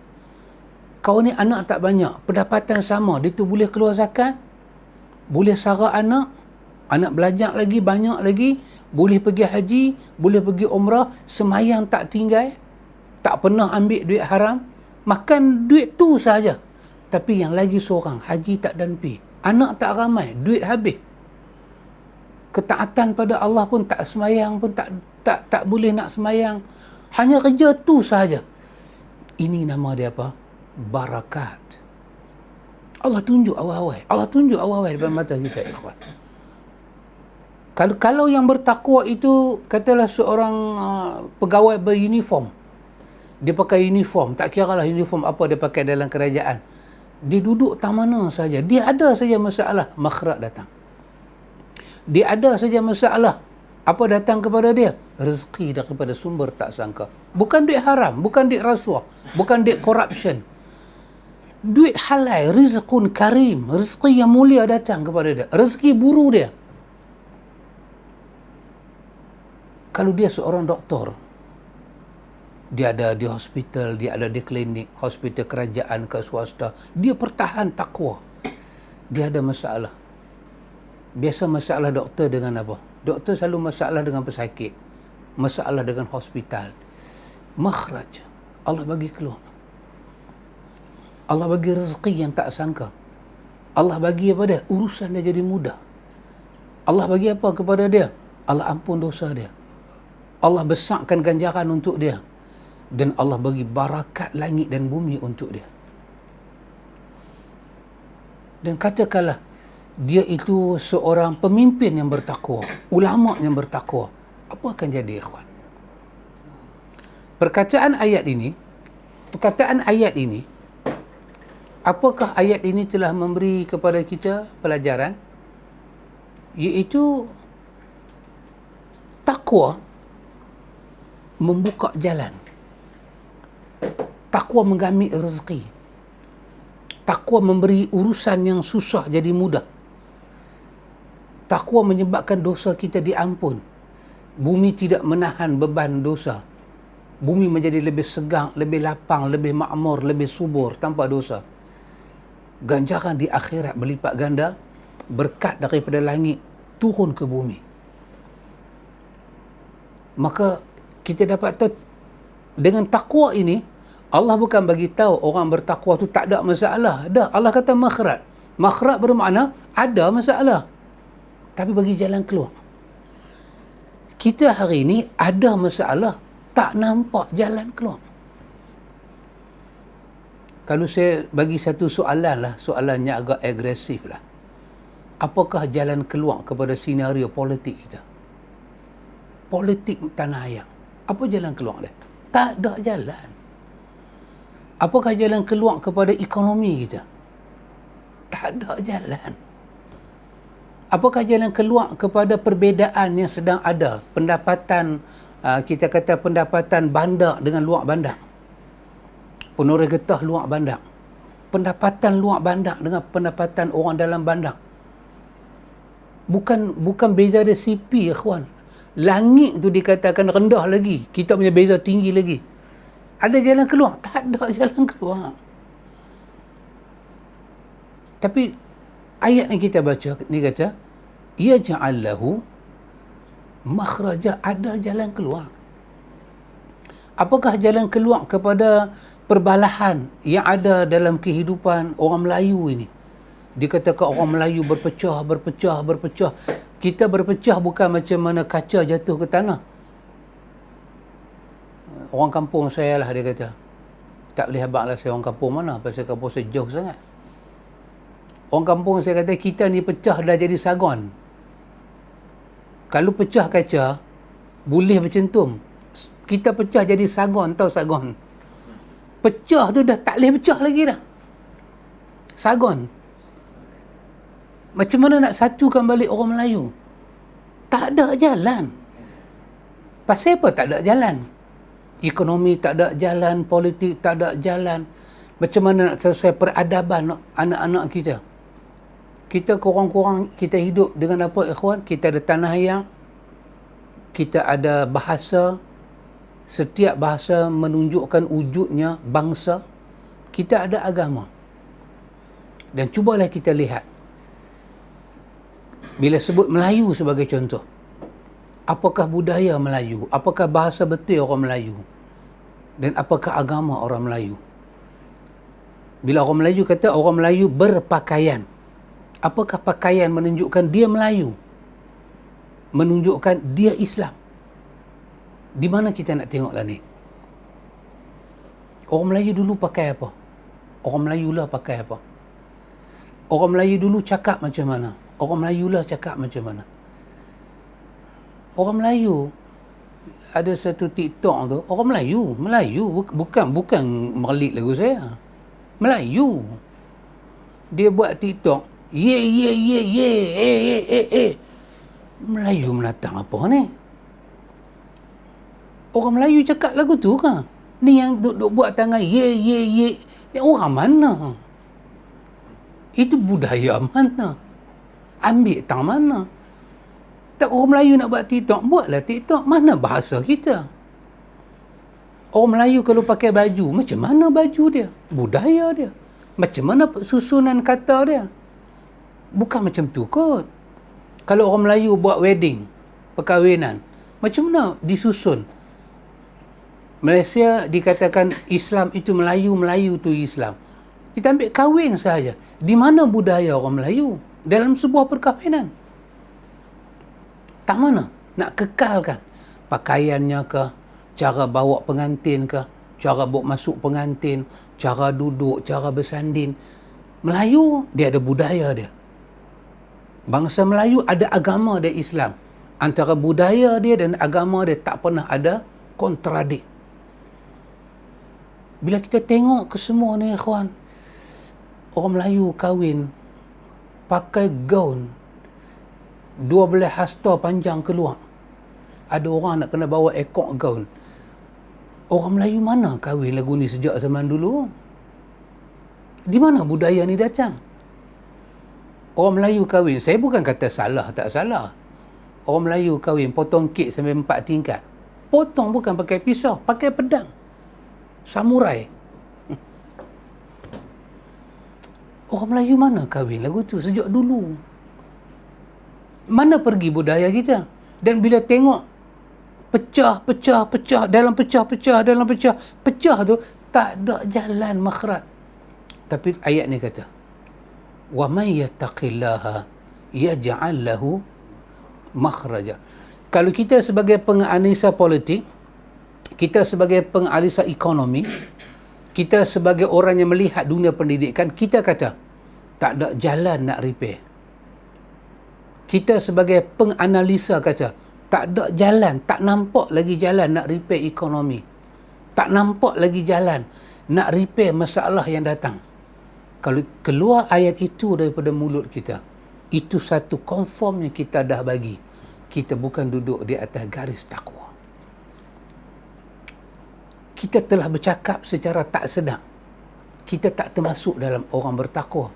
Kawan ni anak tak banyak, pendapatan sama, dia tu boleh keluar zakat, boleh sara anak belajar lagi, banyak lagi, boleh pergi haji, boleh pergi umrah, semayang tak tinggal, tak pernah ambil duit haram, makan duit tu saja. Tapi yang lagi seorang, haji tak dan pi, anak tak ramai, duit habis. Ketaatan pada Allah pun tak semayang pun tak boleh nak semayang. Hanya kerja tu sahaja. Ini nama dia apa? Barakat. Allah tunjuk awal-awal. Allah tunjuk awal-awal depan mata kita, ikhwan. Kalau yang bertakwa itu, katalah seorang pegawai beruniform. Dia pakai uniform, tak kira lah uniform apa dia pakai dalam kerajaan. Dia duduk tak mana saja. Dia ada saja masalah, makhraj datang. Dia ada saja masalah, apa datang kepada dia? Rezeki daripada sumber tak sangka. Bukan duit haram, bukan duit rasuah, bukan duit corruption. Duit halal, rizqun karim, rezeki yang mulia datang kepada dia. Rezeki buru dia. Kalau dia seorang doktor, dia ada di hospital, dia ada di klinik, hospital kerajaan ke swasta, dia pertahan takwa. Dia ada masalah. Biasa masalah doktor dengan apa? Doktor selalu masalah dengan pesakit, masalah dengan hospital. Makhraj, Allah bagi keluar. Allah bagi rezeki yang tak sangka. Allah bagi apa dia? Urusan dia jadi mudah. Allah bagi apa kepada dia? Allah ampun dosa dia. Allah besarkan ganjaran untuk dia. Dan Allah bagi barakat langit dan bumi untuk dia. Dan katakanlah dia itu seorang pemimpin yang bertakwa, ulama yang bertakwa, apa akan jadi, ikhwan? Perkataan ayat ini, apakah ayat ini telah memberi kepada kita pelajaran? Iaitu takwa membuka jalan. Takwa menggamit rezeki. Takwa memberi urusan yang susah jadi mudah. Takwa menyebabkan dosa kita diampun. Bumi tidak menahan beban dosa. Bumi menjadi lebih segang, lebih lapang, lebih makmur, lebih subur tanpa dosa. Ganjaran di akhirat berlipat ganda, berkat daripada langit turun ke bumi. Maka kita dapat tahu, dengan takwa ini, Allah bukan bagi tahu orang bertakwa tu tak ada masalah. Dah, Allah kata makhraj. Makhraj bermakna ada masalah, tapi bagi jalan keluar. Kita hari ini ada masalah, tak nampak jalan keluar. Kalau saya bagi satu soalan lah, soalannya agak agresif lah. Apakah jalan keluar kepada senario politik kita? Politik tanah air. Apa jalan keluar dia? Tak ada jalan. Apakah jalan keluar kepada ekonomi kita? Tak ada jalan. Apakah jalan keluar kepada perbezaan yang sedang ada? Pendapatan, kita kata pendapatan bandar dengan luar bandar. Penoreh getah luar bandar. Pendapatan luar bandar dengan pendapatan orang dalam bandar. Bukan beza dia CP, ikhwan. Langit tu dikatakan rendah lagi, kita punya beza tinggi lagi. Ada jalan keluar? Tak ada jalan keluar. Tapi ayat yang kita baca ni kata, ya ja'allahu makhraja, ada jalan keluar. Apakah jalan keluar kepada perbalahan yang ada dalam kehidupan orang Melayu ini? Dikatakan orang Melayu berpecah. Kita berpecah bukan macam mana kaca jatuh ke tanah. Orang kampung saya lah, dia kata. Tak boleh habaq lah saya orang kampung mana, pasal kampung saya jauh sangat. Orang kampung saya kata, kita ni pecah dah jadi sagon. Kalau pecah kaca, boleh bercentum. Kita pecah jadi sagon, tahu sagon? Pecah tu dah tak boleh pecah lagi dah. Sagon. Macam mana nak satukan balik orang Melayu? Tak ada jalan. Pasal apa tak ada jalan? Ekonomi tak ada jalan, politik tak ada jalan. Macam mana nak selesai peradaban anak-anak kita? Kita kurang-kurang kita hidup dengan apa, ikhwan? Kita ada tanah air, kita ada bahasa, setiap bahasa menunjukkan wujudnya bangsa, kita ada agama. Dan cubalah kita lihat, bila sebut Melayu sebagai contoh, apakah budaya Melayu? Apakah bahasa betul orang Melayu? Dan apakah agama orang Melayu? Bila orang Melayu kata orang Melayu berpakaian, apakah pakaian menunjukkan dia Melayu? Menunjukkan dia Islam? Di mana kita nak tengoklah ni? Orang Melayu dulu pakai apa? Orang Melayu lah pakai apa? Orang Melayu dulu cakap macam mana? Orang Melayu lah cakap macam mana? Orang Melayu, ada satu TikTok tu, orang Melayu, bukan merelit lagu saya. Melayu. Dia buat TikTok, ye. Melayu menatang apa ni? Orang Melayu cakap lagu tu ke? Ni yang duk buat tangan ye. Ni orang mana? Itu budaya mana? Ambil tang mana? Tak, orang Melayu nak buat TikTok, buatlah TikTok. Mana bahasa kita? Orang Melayu kalau pakai baju, macam mana baju dia? Budaya dia. Macam mana susunan kata dia? Bukan macam tu kot. Kalau orang Melayu buat wedding, perkahwinan, macam mana disusun? Malaysia dikatakan Islam itu Melayu, Melayu tu Islam. Kita ambil kahwin sahaja. Di mana budaya orang Melayu? Dalam sebuah perkahwinan. Tak mana? Nak kekalkan pakaiannya ke, cara bawa pengantin ke, cara bawa masuk pengantin, cara duduk, cara bersanding. Melayu, dia ada budaya dia. Bangsa Melayu ada agama dia Islam. Antara budaya dia dan agama dia tak pernah ada kontradik. Bila kita tengok ke semua ni, ikhwan, orang Melayu kahwin pakai gaun, 12 hasta panjang keluar. Ada orang nak kena bawa ekor gaun. Orang Melayu mana kahwin lagu ni sejak zaman dulu? Di mana budaya ni datang? Orang Melayu kahwin, saya bukan kata salah, tak salah. Orang Melayu kahwin potong kek sampai 4 tingkat. Potong bukan pakai pisau, pakai pedang. Samurai. Orang Melayu mana kahwin lagu tu sejak dulu? Mana pergi budaya kita? Dan bila tengok pecah tu, tak ada jalan makhraj. Tapi ayat ni kata, wa may yattaqillaha yaj'al lahu makhraja. Kalau kita sebagai penganalisa politik, kita sebagai penganalisa ekonomi, kita sebagai orang yang melihat dunia pendidikan, kita kata tak ada jalan nak repair. Kita sebagai penganalisa kata, tak ada jalan, tak nampak lagi jalan nak repair ekonomi. Tak nampak lagi jalan nak repair masalah yang datang. Kalau keluar ayat itu daripada mulut kita, itu satu confirm yang kita dah bagi. Kita bukan duduk di atas garis takwa. Kita telah bercakap secara tak sedar. Kita tak termasuk dalam orang bertakwa.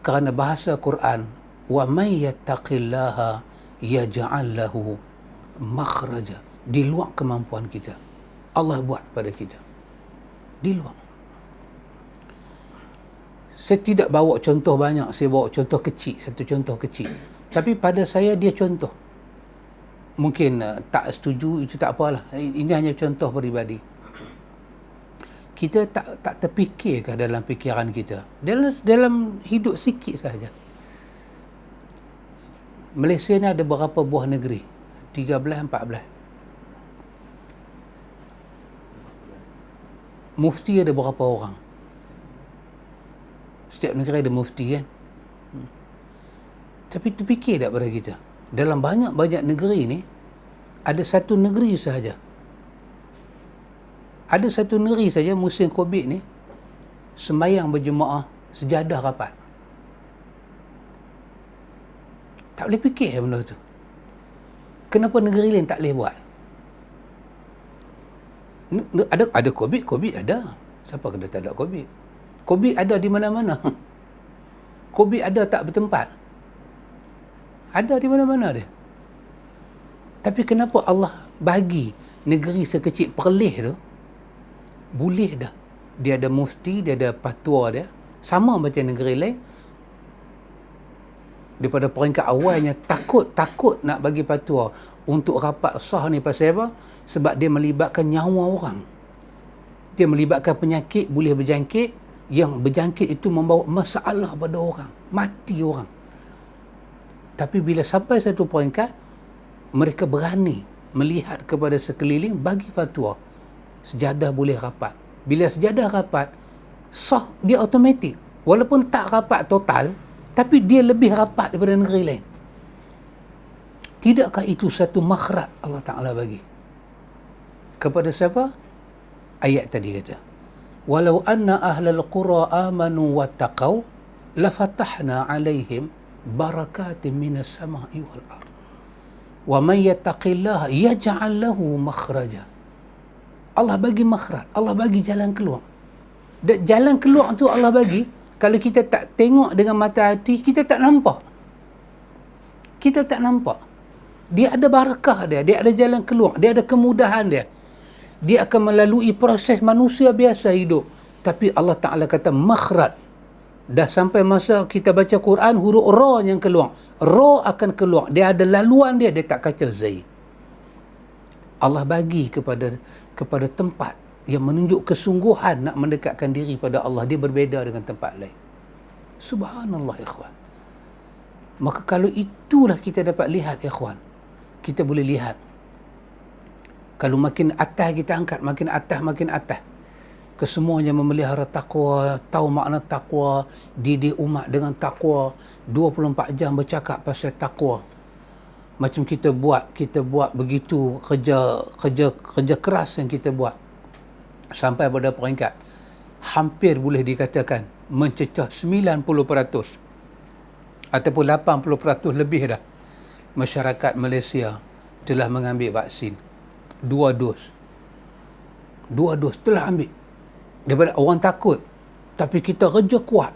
Kerana bahasa Quran, wa may yattaqillaha yaj'al lahu makhraja. Di luar kemampuan kita. Allah buat pada kita. Di luar. Saya tidak bawa contoh banyak, saya bawa contoh kecil, satu contoh kecil. Tapi pada saya dia contoh. Mungkin tak setuju, itu tak apalah. Ini hanya contoh peribadi. Kita tak terfikirkah dalam fikiran kita? Dalam hidup sikit sahaja. Malaysia ni ada berapa buah negeri? 13, 14. Mufti ada berapa orang? Setiap negeri ada mufti kan? Tapi terfikir tak pada kita? Dalam banyak-banyak negeri ni, ada satu negeri sahaja. Ada satu negeri saja musim COVID ni, sembahyang berjemaah, sejadah rapat. Tak boleh fikir benda tu. Kenapa negeri lain tak boleh buat? Ada COVID ada. Siapa kata tak ada COVID? COVID ada di mana-mana. COVID ada tak bertempat? Ada di mana-mana dia. Tapi kenapa Allah bagi negeri sekecil Perlis tu boleh dah? Dia ada mufti, dia ada fatwa dia. Sama macam negeri lain. Daripada peringkat awalnya takut nak bagi fatwa untuk rapat sah ni pasal apa? Sebab dia melibatkan nyawa orang. Dia melibatkan penyakit boleh berjangkit, yang berjangkit itu membawa masalah pada orang, mati orang. Tapi bila sampai satu peringkat, mereka berani melihat kepada sekeliling bagi fatwa. Sejadah boleh rapat. Bila sejadah rapat, sah dia automatik. Walaupun tak rapat total, tapi dia lebih rapat daripada negeri lain. Tidakkah itu satu makhraj Allah Ta'ala bagi? Kepada siapa? Ayat tadi kata, walau anna ahlal qura amanu wattaqau lafatahna alaihim barakatin minas sama'i wal ard. Wa man yattaqillaha yaj'al lahu makhraja. Allah bagi makhraj, Allah bagi jalan keluar. Dan jalan keluar tu Allah bagi, kalau kita tak tengok dengan mata hati, kita tak nampak. Kita tak nampak. Dia ada barakah dia ada jalan keluar, dia ada kemudahan dia. Dia akan melalui proses manusia biasa hidup. Tapi Allah Ta'ala kata makhraj. Dah sampai masa kita baca Quran, huruf ra yang keluar. Ra akan keluar. Dia ada laluan dia tak kata zai. Allah bagi kepada tempat yang menunjuk kesungguhan nak mendekatkan diri pada Allah. Dia berbeza dengan tempat lain. Subhanallah ikhwan. Maka kalau itulah kita dapat lihat ikhwan, kita boleh lihat kalau makin atas kita angkat, makin atas, kesemuanya memelihara takwa, tahu makna takwa, didik umat dengan takwa, 24 jam bercakap pasal takwa. Macam kita buat begitu kerja keras yang kita buat sampai pada peringkat hampir boleh dikatakan mencecah 90% ataupun 80% lebih dah masyarakat Malaysia telah mengambil vaksin. 2 dos telah ambil. Daripada orang takut, tapi kita kerja kuat,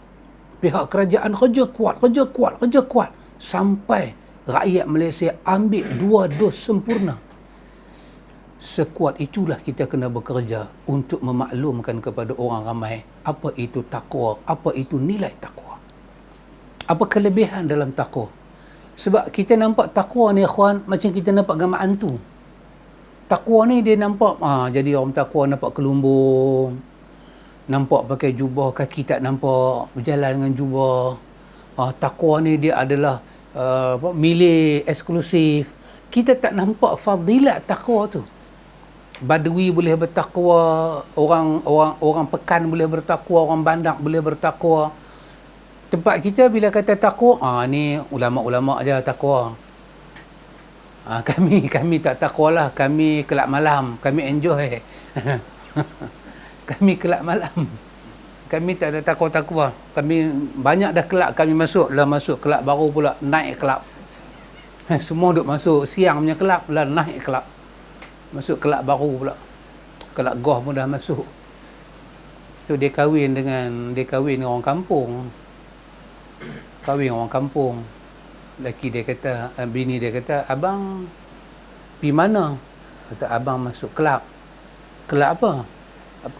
pihak kerajaan kerja kuat sampai rakyat Malaysia ambil 2 dos sempurna. Sekuat itulah kita kena bekerja untuk memaklumkan kepada orang ramai apa itu takwa, apa itu nilai takwa, apa kelebihan dalam takwa. Sebab kita nampak takwa ni ikhwan macam kita nampak gambar hantu. Takwa ni dia nampak jadi orang takwa nampak kelumbung, nampak pakai jubah, kaki tak nampak, berjalan dengan jubah. Takwa ni dia adalah milik eksklusif. Kita tak nampak fadilat takwa tu. Badui boleh bertakwa, orang pekan boleh bertakwa, orang bandar boleh bertakwa. Tempat kita bila kata takwa, ni ulama-ulama aja takwa. Kami tak takwa lah, kami kelab malam, kami enjoy. Kami kelab malam. Kami tak ada takwa-takwa. Kami banyak dah kelab kami masuk kelab baru pula, naik kelab. Semua duk masuk siang punya kelab lah, naik kelab. Masuk kelab baru pula. Kelab golf pun dah masuk. So dia kahwin dengan orang kampung. Kahwin orang kampung. Laki dia kata, bini dia kata, abang pergi mana? Kata, abang masuk kelab. Kelab apa?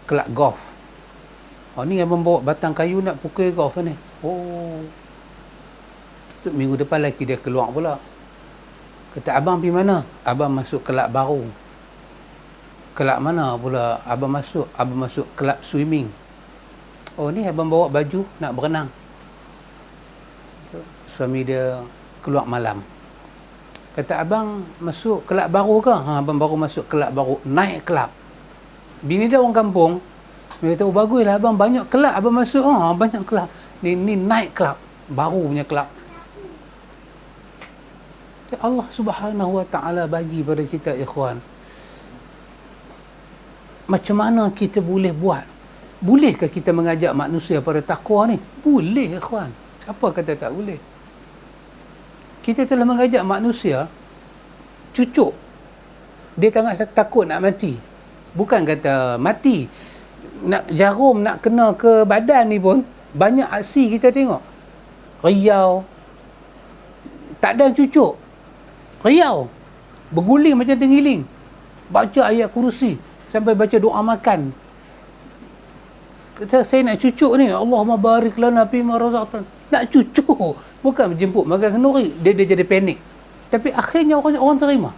Kelab golf. Ni abang bawa batang kayu nak pukul golf ni. Tu minggu depan laki dia keluar pula. Kata, abang pergi mana? Abang masuk kelab baru. Kelab mana pula abang masuk? Abang masuk kelab swimming. Ni abang bawa baju nak berenang. Suami dia keluar malam. Kata, abang masuk kelab baru ke? Abang baru masuk kelab baru. Naik kelab. Bini dia orang kampung. Dia kata, baguslah abang, banyak kelab abang masuk. Banyak kelab. Ni naik kelab. Baru punya kelab. Allah Subhanahu Wa Ta'ala bagi pada kita, ikhwan. Macam mana kita boleh buat? Bolehkah kita mengajak manusia pada takwa ni? Boleh, ikhwan. Siapa kata tak boleh? Kita telah mengajak manusia cucuk. Dia takut nak mati. Bukan kata mati. Nak jarum nak kena ke badan ni pun banyak aksi kita tengok. Riau. Tak ada cucuk. Riau. Berguling macam tenggiling. Baca ayat kursi sampai baca doa makan. Kata, saya nak cucuk ni. Allahumma barik lana fima razaqtan. Nak cucuk. Bukan menjemput makan kenduri. Dia jadi panik. Tapi akhirnya orang terima.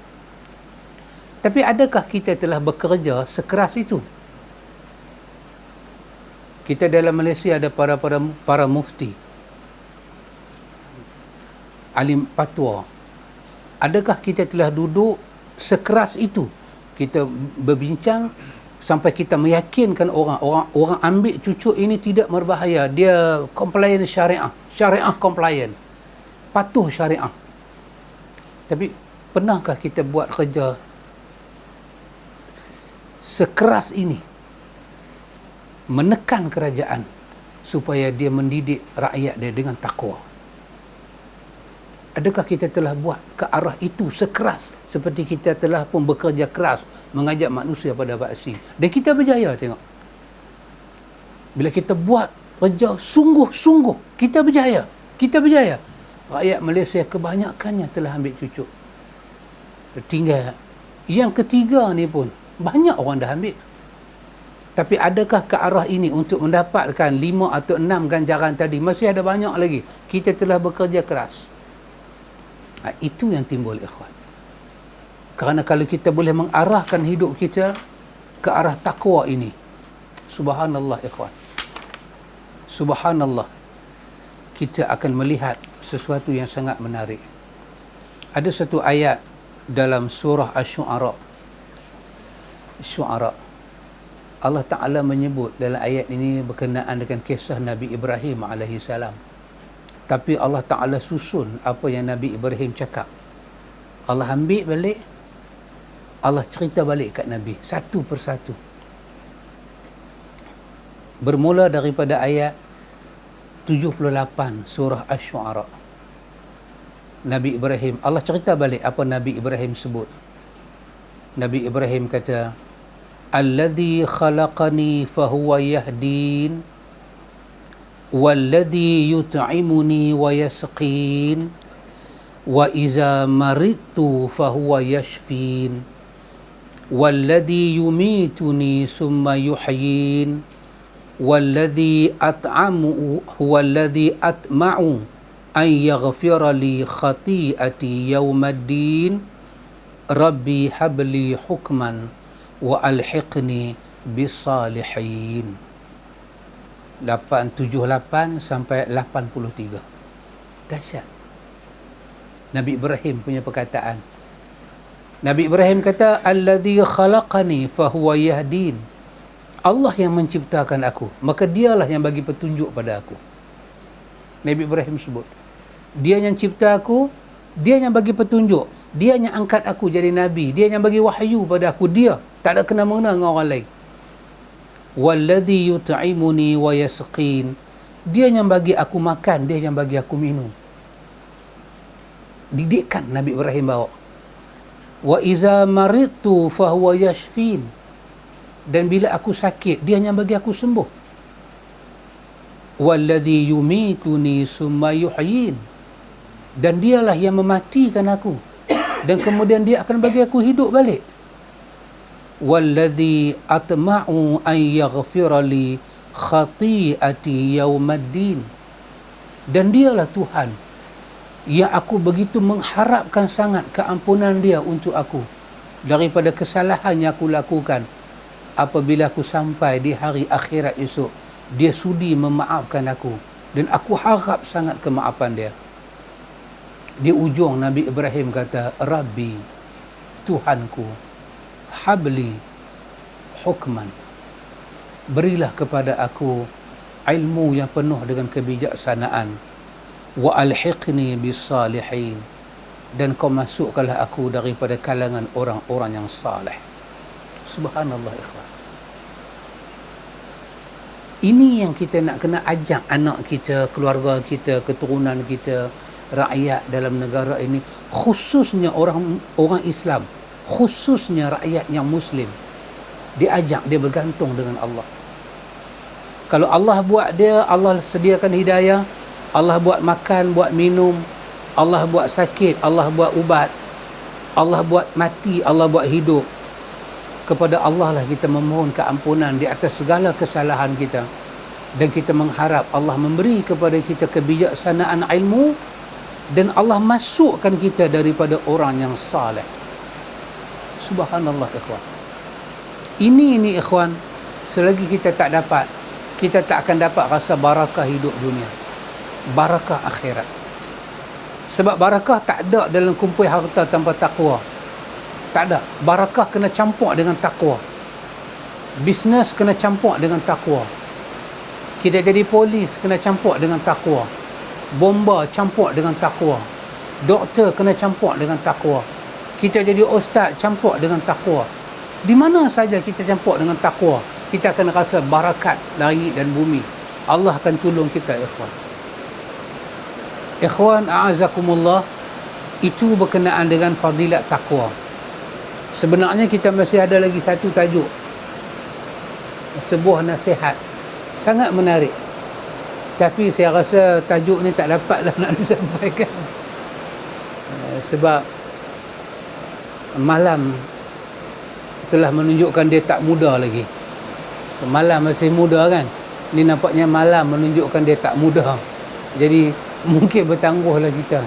Tapi adakah kita telah bekerja sekeras itu? Kita dalam Malaysia ada para mufti, alim fatwa. Adakah kita telah duduk sekeras itu? Kita berbincang sampai kita meyakinkan orang ambil cucuk ini tidak berbahaya. Dia compliant syariah compliant, patuh syariah. Tapi pernahkah kita buat kerja sekeras ini menekan kerajaan supaya dia mendidik rakyat dia dengan takwa? Adakah kita telah buat ke arah itu sekeras seperti kita telah pun bekerja keras mengajak manusia pada aksi? Dan kita berjaya, tengok. Bila kita buat kerja sungguh-sungguh, kita berjaya. Rakyat Malaysia kebanyakannya telah ambil cucuk. Tinggal yang ketiga ni pun banyak orang dah ambil. Tapi adakah ke arah ini untuk mendapatkan 5 atau 6 ganjaran tadi? Masih ada banyak lagi. Kita telah bekerja keras. Itu yang timbul, ikhwan. Kerana kalau kita boleh mengarahkan hidup kita ke arah takwa ini, subhanallah, ikhwan, subhanallah, kita akan melihat sesuatu yang sangat menarik. Ada satu ayat dalam surah Asy-Syu'ara. Allah Ta'ala menyebut dalam ayat ini berkenaan dengan kisah Nabi Ibrahim alaihissalam. Tapi Allah Ta'ala susun apa yang Nabi Ibrahim cakap. Allah ambil balik, Allah cerita balik kat Nabi satu persatu. Bermula daripada ayat 78 surah Asy-Syu'ara. Nabi Ibrahim, Allah cerita balik apa Nabi Ibrahim sebut. Nabi Ibrahim kata, alladhi khalaqani fahuwa yahdin walladhi yut'imuni wa yasqin wa iza maridtu fahuwa yashfin walladhi yumituni summa yuhyin walladhi at'amu walladhi atma'u an yaghfira li khati'ati yawmaddin rabbi habli hukman wa alhiqni bisalihin. 878 sampai 83. Dahsyat. Nabi Ibrahim punya perkataan. Nabi Ibrahim kata, alladhi khalaqani fahuwa yahdin. Allah yang menciptakan aku, maka dialah yang bagi petunjuk pada aku. Nabi Ibrahim sebut. Dia yang cipta aku, dia yang bagi petunjuk, dia yang angkat aku jadi nabi, dia yang bagi wahyu pada aku, dia tak ada kena-mengena dengan orang lain. Walladhi yut'imuni wa yasqin, dia yang bagi aku makan, dia yang bagi aku minum. Didikan Nabi Ibrahim bawa. Wa iza maridtu fahuwa yashfin, dan bila aku sakit, dia yang bagi aku sembuh. Walladhi yumituni summa yuhyin, dan dialah yang mematikan aku dan kemudian dia akan bagi aku hidup balik. Walladhi atma'u an yaghfira li khati'ati yaumaddin, dan dialah Tuhan yang aku begitu mengharapkan sangat keampunan dia untuk aku daripada kesalahan yang aku lakukan. Apabila aku sampai di hari akhirat esok, dia sudi memaafkan aku dan aku harap sangat kemaafan dia. Di ujung Nabi Ibrahim kata, Rabbi, Tuhanku, habli hukman, berilah kepada aku ilmu yang penuh dengan kebijaksanaan, wa alhiqni bis salihin, dan kau masukkanlah aku daripada kalangan orang-orang yang saleh. Subhanallah ikhwan. Ini yang kita nak kena ajak anak kita, keluarga kita, keturunan kita, rakyat dalam negara ini, khususnya orang Islam, khususnya rakyat yang Muslim, diajak dia bergantung dengan Allah. Kalau Allah buat dia, Allah sediakan hidayah, Allah buat makan, buat minum, Allah buat sakit, Allah buat ubat, Allah buat mati, Allah buat hidup. Kepada Allah lah kita memohon keampunan di atas segala kesalahan kita, dan kita mengharap Allah memberi kepada kita kebijaksanaan ilmu, dan Allah masukkan kita daripada orang yang saleh. Subhanallah ikhwan. Ini ikhwan, selagi kita tak dapat, kita tak akan dapat rasa barakah hidup dunia, barakah akhirat. Sebab barakah tak ada dalam kumpul harta tanpa takwa. Tak ada. Barakah kena campur dengan takwa. Bisnes kena campur dengan takwa. Kita jadi polis kena campur dengan takwa. Bomba campur dengan takwa. Doktor kena campur dengan takwa. Kita jadi ustaz campur dengan takwa. Di mana saja kita campur dengan takwa, kita akan rasa barakat langit dan bumi. Allah akan tolong kita ikhwan. Ikhwan a'azakumullah, itu berkenaan dengan fadilat takwa. Sebenarnya kita masih ada lagi satu tajuk, sebuah nasihat sangat menarik, tapi saya rasa tajuk ni tak dapatlah nak disampaikan sebab malam telah menunjukkan dia tak muda lagi. Malam masih muda kan, ni nampaknya malam menunjukkan dia tak muda. Jadi mungkin bertangguhlah kita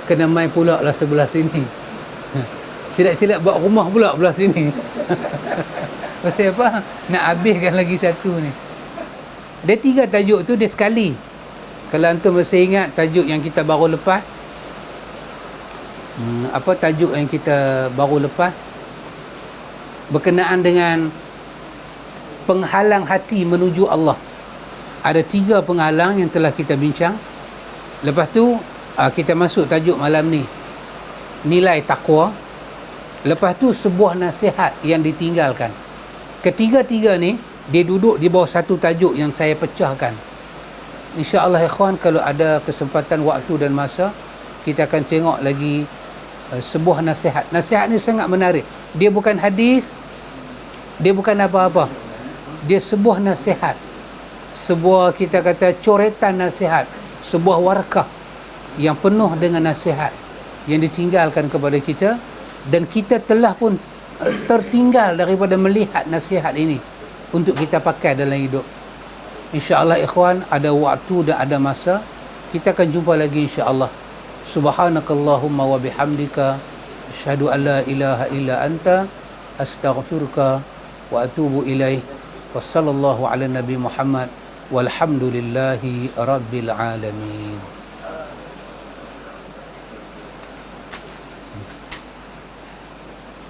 kena main pula lah sebelah sini. Silap-silap buat rumah pula belah sini. Pasal apa? Nak habiskan lagi satu ni. Dia 3 tajuk tu dia sekali. Kalau antum masih ingat tajuk yang kita baru lepas, apa tajuk yang kita baru lepas? Berkenaan dengan penghalang hati menuju Allah. Ada 3 penghalang yang telah kita bincang. Lepas tu kita masuk tajuk malam ni, nilai takwa. Lepas tu sebuah nasihat yang ditinggalkan. Ketiga-tiga ni dia duduk di bawah satu tajuk yang saya pecahkan. InsyaAllah ikhwan, kalau ada kesempatan waktu dan masa, kita akan tengok lagi sebuah nasihat. Nasihat ni sangat menarik. Dia bukan hadis, dia bukan apa-apa, dia sebuah nasihat, sebuah kita kata coretan nasihat, sebuah warakah yang penuh dengan nasihat yang ditinggalkan kepada kita, dan kita telah pun tertinggal daripada melihat nasihat ini untuk kita pakai dalam hidup. InsyaAllah ikhwan, ada waktu dan ada masa, kita akan jumpa lagi insyaAllah. Subhanakallahumma wa bihamdika, asyhadu an la ilaha illa anta, astaghfiruka wa atubu ilaih. Wassallallahu ala nabi Muhammad walhamdulillahi rabbil alamin.